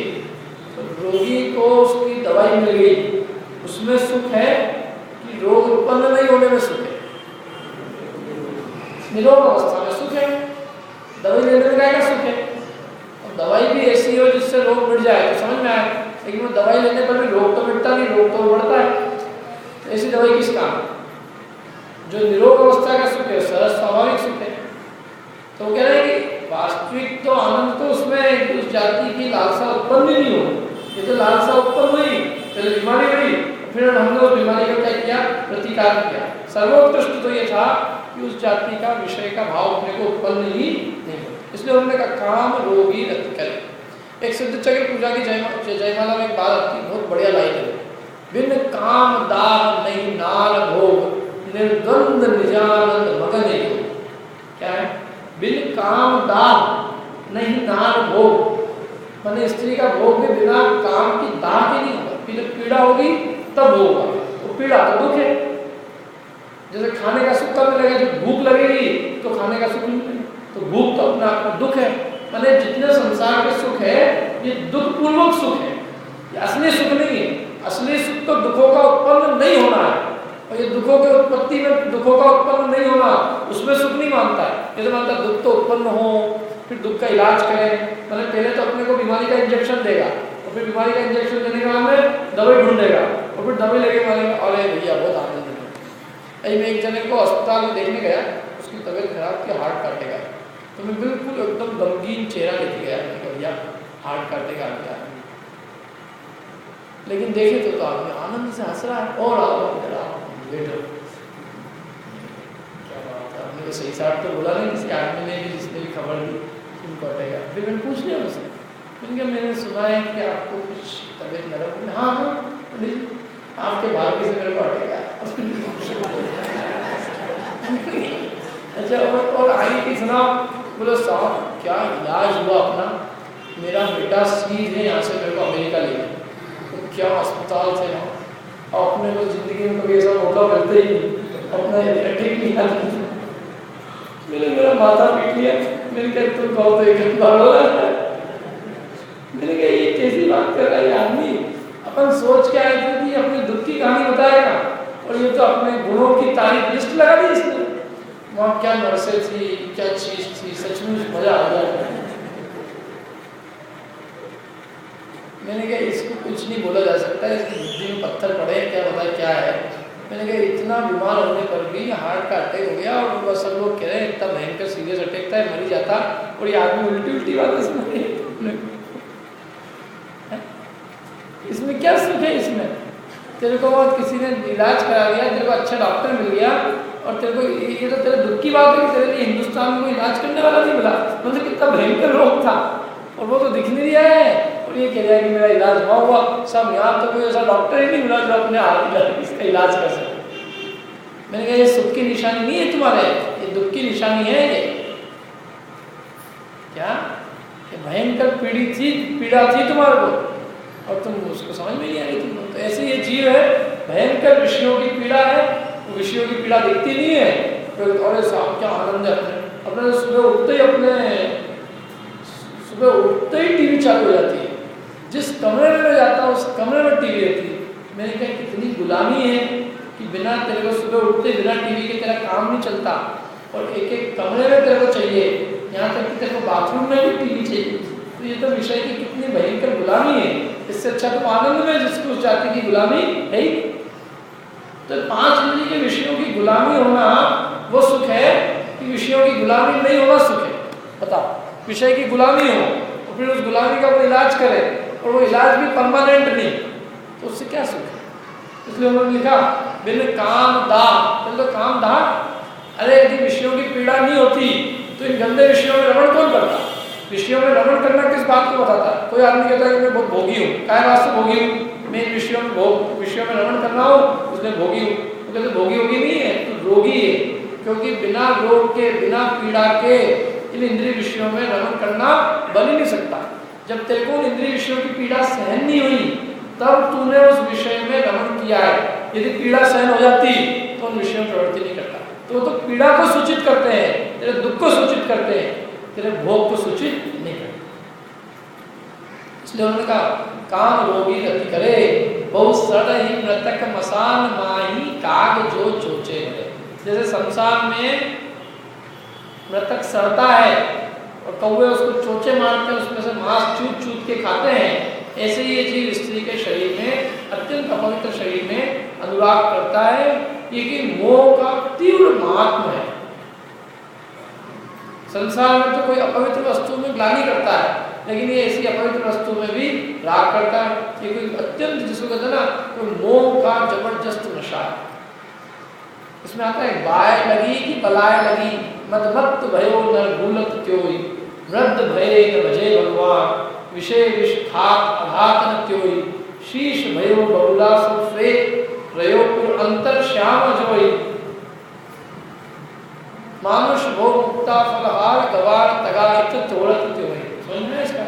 तो रोगी को उसकी दवाई मिल गई, उसमें सुख है कि रोग उत्पन्न नहीं होने में सुख है? निरोग अवस्था में सुख है, दवाई लेने में क्या सुख है? और दवाई भी ऐसी हो जिससे रोग मिट जाए तो समझ में आए, लेकिन वो दवाई लेने पर भी रोग तो मिटता नहीं, रोग तो बढ़ता है, तो ऐसी दवाई किस काम? जो निरोग अवस्था का सुख है, सहज स्वाभाविक सुख है। तो कह रहे हैं कि वास्तविक तो आनंद तो उसमें उस जाति की लालसा उत्पन्न ही नहीं हो, ये तो लालसा उत्पन्न हुई, पहले बीमारी हुई, फिर हमने उस बीमारी का क्या किया? प्रतिकार किया। सर्वोत्कृष्ट तो ये था कि उस जाति का विषय का भाव अपने को उत्पन्न ही नहीं हो, इसलिए उन्होंने कहा काम रोगी रत करे। एक सिद्ध चक्र पूजा की जयमाला में एक बात आती है, बहुत बढ़िया लाइन है, बिन काम दाह नहीं नार भोग निर्द्वंद निजानंद मगन योग। क्या है? बिन काम दाह नहीं नार भोग, मैंने स्त्री का भोग भी बिना काम की दाह के नहीं होगा, पीड़ा होगी तब होगा, तो पीड़ा तो दुख है। जैसे खाने का सुख कब मिलेगा? जब भूख लगेगी तो खाने का सुख नहीं मिलेगा, तो भूख तो अपना आपका दुख है। मैंने जितने संसार के सुख है ये दुख पूर्वक सुख है, ये असली सुख नहीं है। असली सुख तो दुखों का उत्पन्न नहीं होना है, और ये दुखों के उत्पत्ति में दुखों का उत्पन्न नहीं होना, उसमें सुख नहीं मानता है। ये तो मानता दुख तो उत्पन्न हो, फिर दुख का इलाज करें, मतलब पहले तो अपने को बीमारी का इंजेक्शन देगा, और फिर बीमारी का इंजेक्शन देने के बाद में दवाई ढूंढेगा, और फिर दवाई लेके मारेगा, अरे भैया बहुत आनंद है। मैं एक जने को अस्पताल में देखने गया, उसकी तबीयत खराब थी, हार्ट काटेगा, तो मैं बिल्कुल एकदम गमगीन चेहरा लेके गया, भैया हार्ट काटेगा गया, लेकिन देखे तो आदमी आनंद से हंस रहा है, और आओ बेटा क्या बात है, आपने तो सही साथ तो बोला नहीं किसी आदमी ने भी, जिसने भी खबर दी तुम कटेगा। फिर मैंने पूछ लिया उससे, मैंने सुना है कि आपको कुछ तबीयत नरम? हाँ हाँ, आपके भाग्य से मेरे को अटेगा। अच्छा, और आई कि सुना, बोलो साहब क्या इलाज हुआ अपना, मेरा बेटा सीधे यहाँ से मेरे को अमेरिका ले गया, तो क्या अस्पताल थे ना, और अपने को जिंदगी में कभी ऐसा मौका मिलता ही नहीं, अपना ठीक नहीं आता। मैंने मेरा माथा पीट लिया, मैंने कहा तुम कहो तो एक बार हो रहा है, मैंने कहा ये कैसी बात कर रहा है आदमी, अपन सोच के आए थे कि अपने दुख की कहानी बताएगा, और ये तो अपने गुणों की तारीफ लिस्ट लगा दी इसने, वहाँ क्या नर्सें थी, क्या चीज थी, सचमुच मजा आ गया। मैंने कहा इसको कुछ नहीं बोला जा सकता, इसकी बुद्धि में पत्थर पड़े, क्या बताए क्या है। मैंने कहा इतना बीमार होने पर भी हार्ट का अटैक हो गया, और बस सब लोग कह रहे हैं इतना भयंकर सीरियस अटैक था, मर ही जाता, और ये आदमी उल्टी बात सुन, इसमें क्या सुख है? इसमें तेरे को किसी ने इलाज करा दिया, तेरे को अच्छा डॉक्टर मिल गया, और तेरे को ये तो तेरे दुख की बात है कि तेरे लिए हिंदुस्तान में कोई इलाज करने वाला नहीं मिला, मतलब कितना भयंकर रोग था, और वो तो दिख नहीं रहा है, और ये कह रहा है कि मेरा इलाज हुआ सब, यहाँ तो कोई ऐसा डॉक्टर ही नहीं मिला जो अपने हाथ इसका इलाज कर सके। मैंने कहा ये सुख की निशानी नहीं है तुम्हारे, ये दुख की निशानी है। ये क्या भयंकर पीड़ा थी तुम्हारे को, और तुम उसको समझ में नहीं आ रही। तुम तो ऐसे ये जीव है, भयंकर विषयों की पीड़ा है, विषयों की पीड़ा दिखती नहीं है, और साहब क्या आनंद है अपने सुबह उठते ही टीवी चालू हो जाती है, जिस कमरे में जाता है उस कमरे में टीवी रहती है। मैंने कहा कितनी गुलामी है कि बिना तेरे को सुबह उठते बिना टीवी के तेरा काम नहीं चलता, और एक एक कमरे में तेरे को चाहिए, यहाँ तक कि तेरे को बाथरूम में भी टीवी चाहिए। तो ये तो विषय की कितनी भयंकर गुलामी है। इससे अच्छा तो आनंद में जिसको उस जाति की गुलामी है ही। तो 5 इंद्रिय के विषयों की गुलामी होना वो सुख है कि विषयों की गुलामी नहीं होना सुख है? बताओ, विषय की गुलामी हो और फिर उस गुलामी का वो इलाज करे और वो इलाज भी परमानेंट नहीं, तो उससे क्या सुख है? इसलिए उन्होंने लिखा बिन काम दाह, तो काम दाह। अरे यदि विषयों की पीड़ा नहीं होती तो इन गंदे विषयों में रमण कौन करता? विषयों में रमण करना किस बात को बताता है? कोई आदमी कहता है कि मैं बहुत भोगी हूँ, क्या बात से भोगी हूँ? मैं इन विषयों में रमण कर रहा हूँ, उसने भोगी हूँ। वो कहते भोगी होगी नहीं है, तो रोगी है, क्योंकि बिना रोग के बिना पीड़ा के इन इंद्रिय विषयों में रमण करना बन ही नहीं सकता। जब तेरे को इंद्रिय विषयों की पीड़ा सहन नहीं हुई तब तूने उस विषय में रमण किया है। यदि पीड़ा सहन हो जाती तो उन विषयों में प्रवृत्ति नहीं करता। तो पीड़ा को सूचित करते हैं, तेरे दुख को सूचित करते हैं, तेरे भोग को सूचित नहीं करते। इसलिए उन्होंने कहा काम रोगी गति करे, बहुत सड़ ही मृतक मसान माही काग जो चोचे है। जैसे संसार में मृतक सड़ता है और कौवे उसको चोचे मारते हैं, उसमें से मांस चूट चूट के खाते हैं, ऐसे ही ये जीव स्त्री के शरीर में, अत्यंत अपवित्र शरीर में अनुराग करता है। ये कि मोह का तीव्र महात्मा है। संसार में तो कोई अपवित्र वस्तु में ग्लानि करता है, लेकिन ये ऐसी अपवित्र वस्तु में भी राग करता है। ये कोई अत्यंत, जिसको कहते हैं ना, कोई मोह का जबरदस्त नशा है। इसमें आता है बाय लगी कि बलाय लगी, मदमत्त भयो नर भूलत त्योई, वृद्ध भये न भजे भगवान, विषय विष खात अघात न त्योई, शीश भयो बहुला सुश्वेत, रयोपुर अंतर श्याम जोई, मानुष भोग मुक्ता फलहार गवार तगायत तोड़त त्योई। समझ में इसका?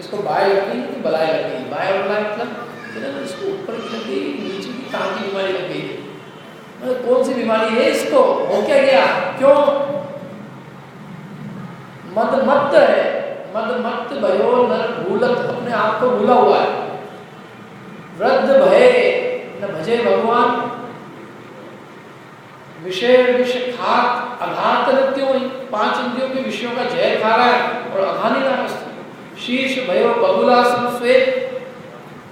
इसको बाय लगी कि बलाय लगी। बाय और बलाय मतलब इसको ऊपर की लगी, नीचे की कान की बीमारी लग गई। मतलब कौन सी बीमारी है इसको? हो क्या गया? क्यों? मदमत्त है, मदमत्त भयो नर भूलत, अपने आप को भूला हुआ है। वृद्ध भय न भजे भगवान, विषय विष खात अघात नृत्यों, 5 इंद्रियों के विषयों का जहर खा रहा है और अघानी ना। शीश भयो बबुला श्वेत,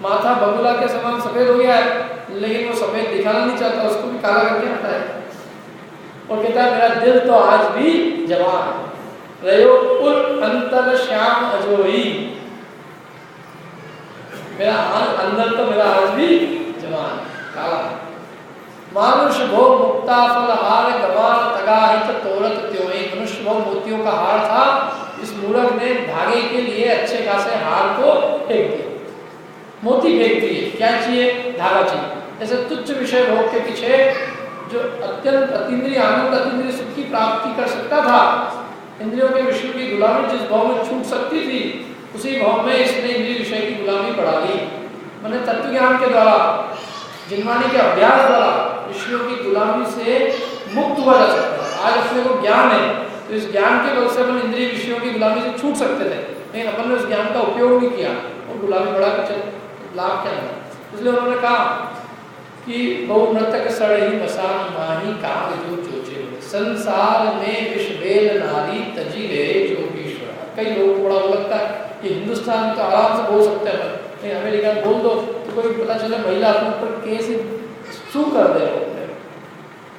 माथा बबुला के समान सफेद हो गया है, लेकिन वो सफेद दिखाना नहीं चाहता, उसको भी काला करके आता है और कहता है मेरा दिल तो आज भी जवान है। रयोपुर अंतर श्याम अजोई, मेरा अंदर तो मेरा आज भी जवान काला। मानुष भोग मुक्ता फल हार गवार तगाहित तोरत त्योई, मनुष्य भोग मोतियों का हार था, इस मूर्ख ने धागे के लिए अच्छे खासे हार को फेंक दिया, मोती फेंक दिए। क्या चाहिए? धागा चाहिए। ऐसे तुच्छ विषय भोग के पीछे जो अत्यंत अतीन्द्रिय आनंद, अतीन्द्रिय सुख की प्राप्ति कर सकता था, इंद्रियों के विषय की गुलामी जिस भाव में छूट सकती थी, उसी भाव में इसने इंद्रिय विषय की गुलामी बढ़ा ली। मैंने तत्व ज्ञान के द्वारा, जिनवाणी के अभ्यास द्वारा विषयों की गुलामी से मुक्त हुआ जा सकता है। आज अपने को ज्ञान है, तो इस ज्ञान के बल से अपन इंद्रिय विषयों की गुलामी से छूट सकते थे, लेकिन अपन ने उस ज्ञान का उपयोग नहीं किया और गुलामी बढ़ा के चल, लाभ क्या है? इसलिए उन्होंने कहा कि बहु मृतक सड़ही मसान माही काग जो चोचे, संसार में विष बेल नारी तजी गए जोगीश्वर। कई लोगों को बड़ा लगता है कि हिंदुस्तान में तो आराम से बोल सकते हैं, नहीं अमेरिका में बोल दो तो कोई पता चले महिला अपने ऊपर केस सू कर दे,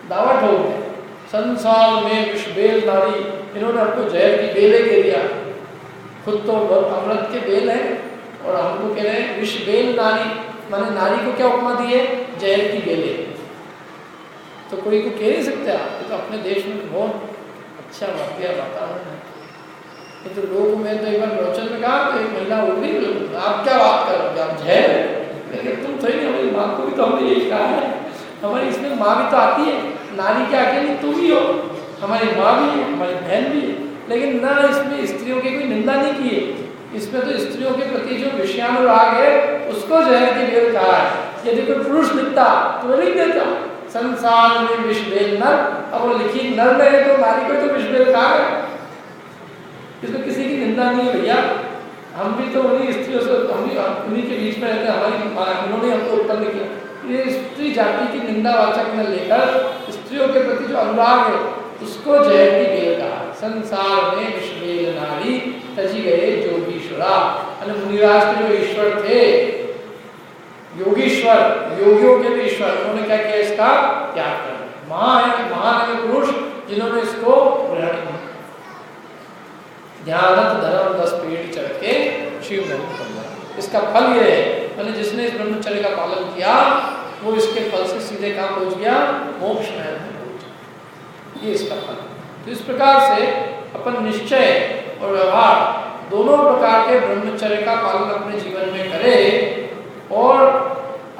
दावा ठोक दे। संसार में विष बेल नारी, इन्होंने हमको जहर की बेले दे दिया, खुद तो अमृत के बेल है और हमको कह रहे हैं विष बेल नारी, माने नारी को क्या उपमा दी है? जहर की बेले। तो कोई को कह नहीं सकते आप, तो अपने देश में बहुत अच्छा वातावरण है। तो लोग में तो एक बार प्रवचन में कहा तो एक महिला उठ गई, आप क्या बात कर रहे हो, आप जहर, लेकिन तुम थोड़ी नहीं, हमारी माँ को भी तो हमने यही कहा है, हमारी इसमें माँ भी तो आती है, नारी क्या अकेली तुम ही हो, हमारी माँ भी है, हमारी बहन भी है, लेकिन ना इसमें स्त्रियों की कोई निंदा नहीं की है। इसमें तो स्त्रियों के प्रति जो विषयानुराग है उसको जहर की बेल कहा है। यदि कोई पुरुष लिखता तो लिख देता संसार में विष बेल नर, अब वो लिखी नर में है तो नारी को तो विष बेल कहा है, इसमें किसी की निंदा नहीं है भैया। हम भी तो उन्हीं स्त्रियों से, हम भी उन्हीं के बीच में रहते हैं, हमारी उन्होंने हमको उत्पन्न किया, ये स्त्री जाति की निंदावाचक न लेकर स्त्रियों के प्रति जो अनुराग है उसको जयती बेल कहा। संसार में विश्वेल नारी तजी गए जोगीश्वरा। मुनिराज के जो ईश्वर थे, योगीश्वर, योगियों के भी ईश्वर, उन्होंने क्या किया, इसका त्याग कर दिया। महान है पुरुष जिन्होंने इसको ग्रहण किया। ध्यानत धर्म 10 पेड़ चढ़ के शिव में करना। इसका फल ये है, मैंने जिसने इस ब्रह्मचर्य का पालन किया वो इसके फल से सीधे कहाँ पहुंच गया, मोक्ष में पहुंच गया। ये इसका फल। तो इस प्रकार से अपन निश्चय और व्यवहार दोनों प्रकार के ब्रह्मचर्य का पालन अपने जीवन में करें और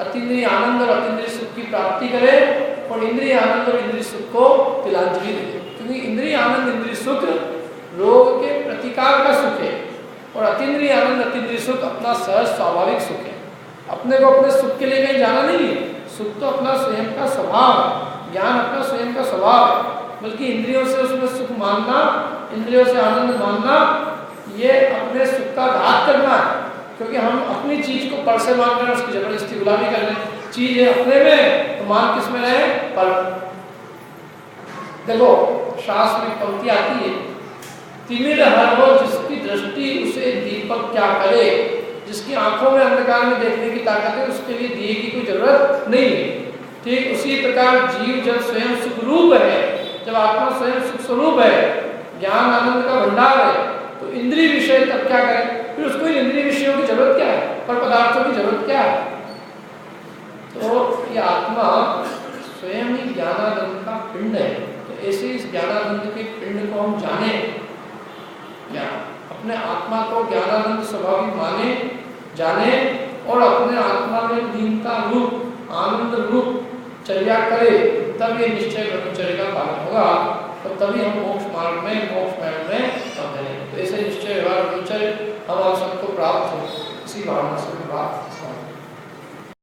अतीन्द्रिय आनंद और अतीन्द्रिय सुख की प्राप्ति करें और इंद्रिय आनंद और इंद्रिय सुख को तिलांजलि दें। क्योंकि इंद्रिय आनंद इंद्रिय सुख रोग के प्रतिकार का सुख है और अतीन्द्रिय आनंद अतीन्द्रिय सुख अपना सहज स्वाभाविक सुख है। अपने को अपने सुख के लिए कहीं जाना नहीं है, सुख तो अपना स्वयं का स्वभाव है, ज्ञान अपना स्वयं का स्वभाव है। बल्कि इंद्रियों से उसमें सुख मानना, इंद्रियों से आनंद मानना, ये अपने सुख का घात करना है। क्योंकि हम अपनी चीज को पर से मान रहे हैं, उसकी जबरदस्ती गुलामी कर रहे हैं। चीज है अपने में तो मान किस में रहे, पर। देखो शास्त्र में पंक्ति आती है, तिमिर हर वो जिसकी दृष्टि उसे दीपक क्या करे। जिसकी आंखों में अंधकार में देखने की ताकत है उसके लिए दिए की कोई जरूरत नहीं है। ठीक उसी प्रकार जीव जब स्वयं सुख रूप है, जब आत्मा स्वयं सुख स्वरूप है, ज्ञान आनंद का भंडार है, तो इंद्रिय विषय तब क्या करें, फिर उसको इंद्रिय विषयों की जरूरत क्या है, पर पदार्थों की जरूरत क्या है। तो ये आत्मा स्वयं ही ज्ञानानंद का पिंड है। तो ऐसे इस ज्ञानानंद के पिंड को हम जाने, क्या अपने आत्मा को ज्ञानानंद स्वभाविक माने, जाने और अपने आत्मा में दीनता रूप आनंद रूप चर्या करे, तब ये निश्चय ब्रह्मचर्य का पालन होगा और तभी हम मोक्ष मार्ग में अवतरेंगे। तो ऐसे निश्चय व्यवहार ब्रह्मचर्य हम आप सबको प्राप्त हो, इसी भावना से प्राप्त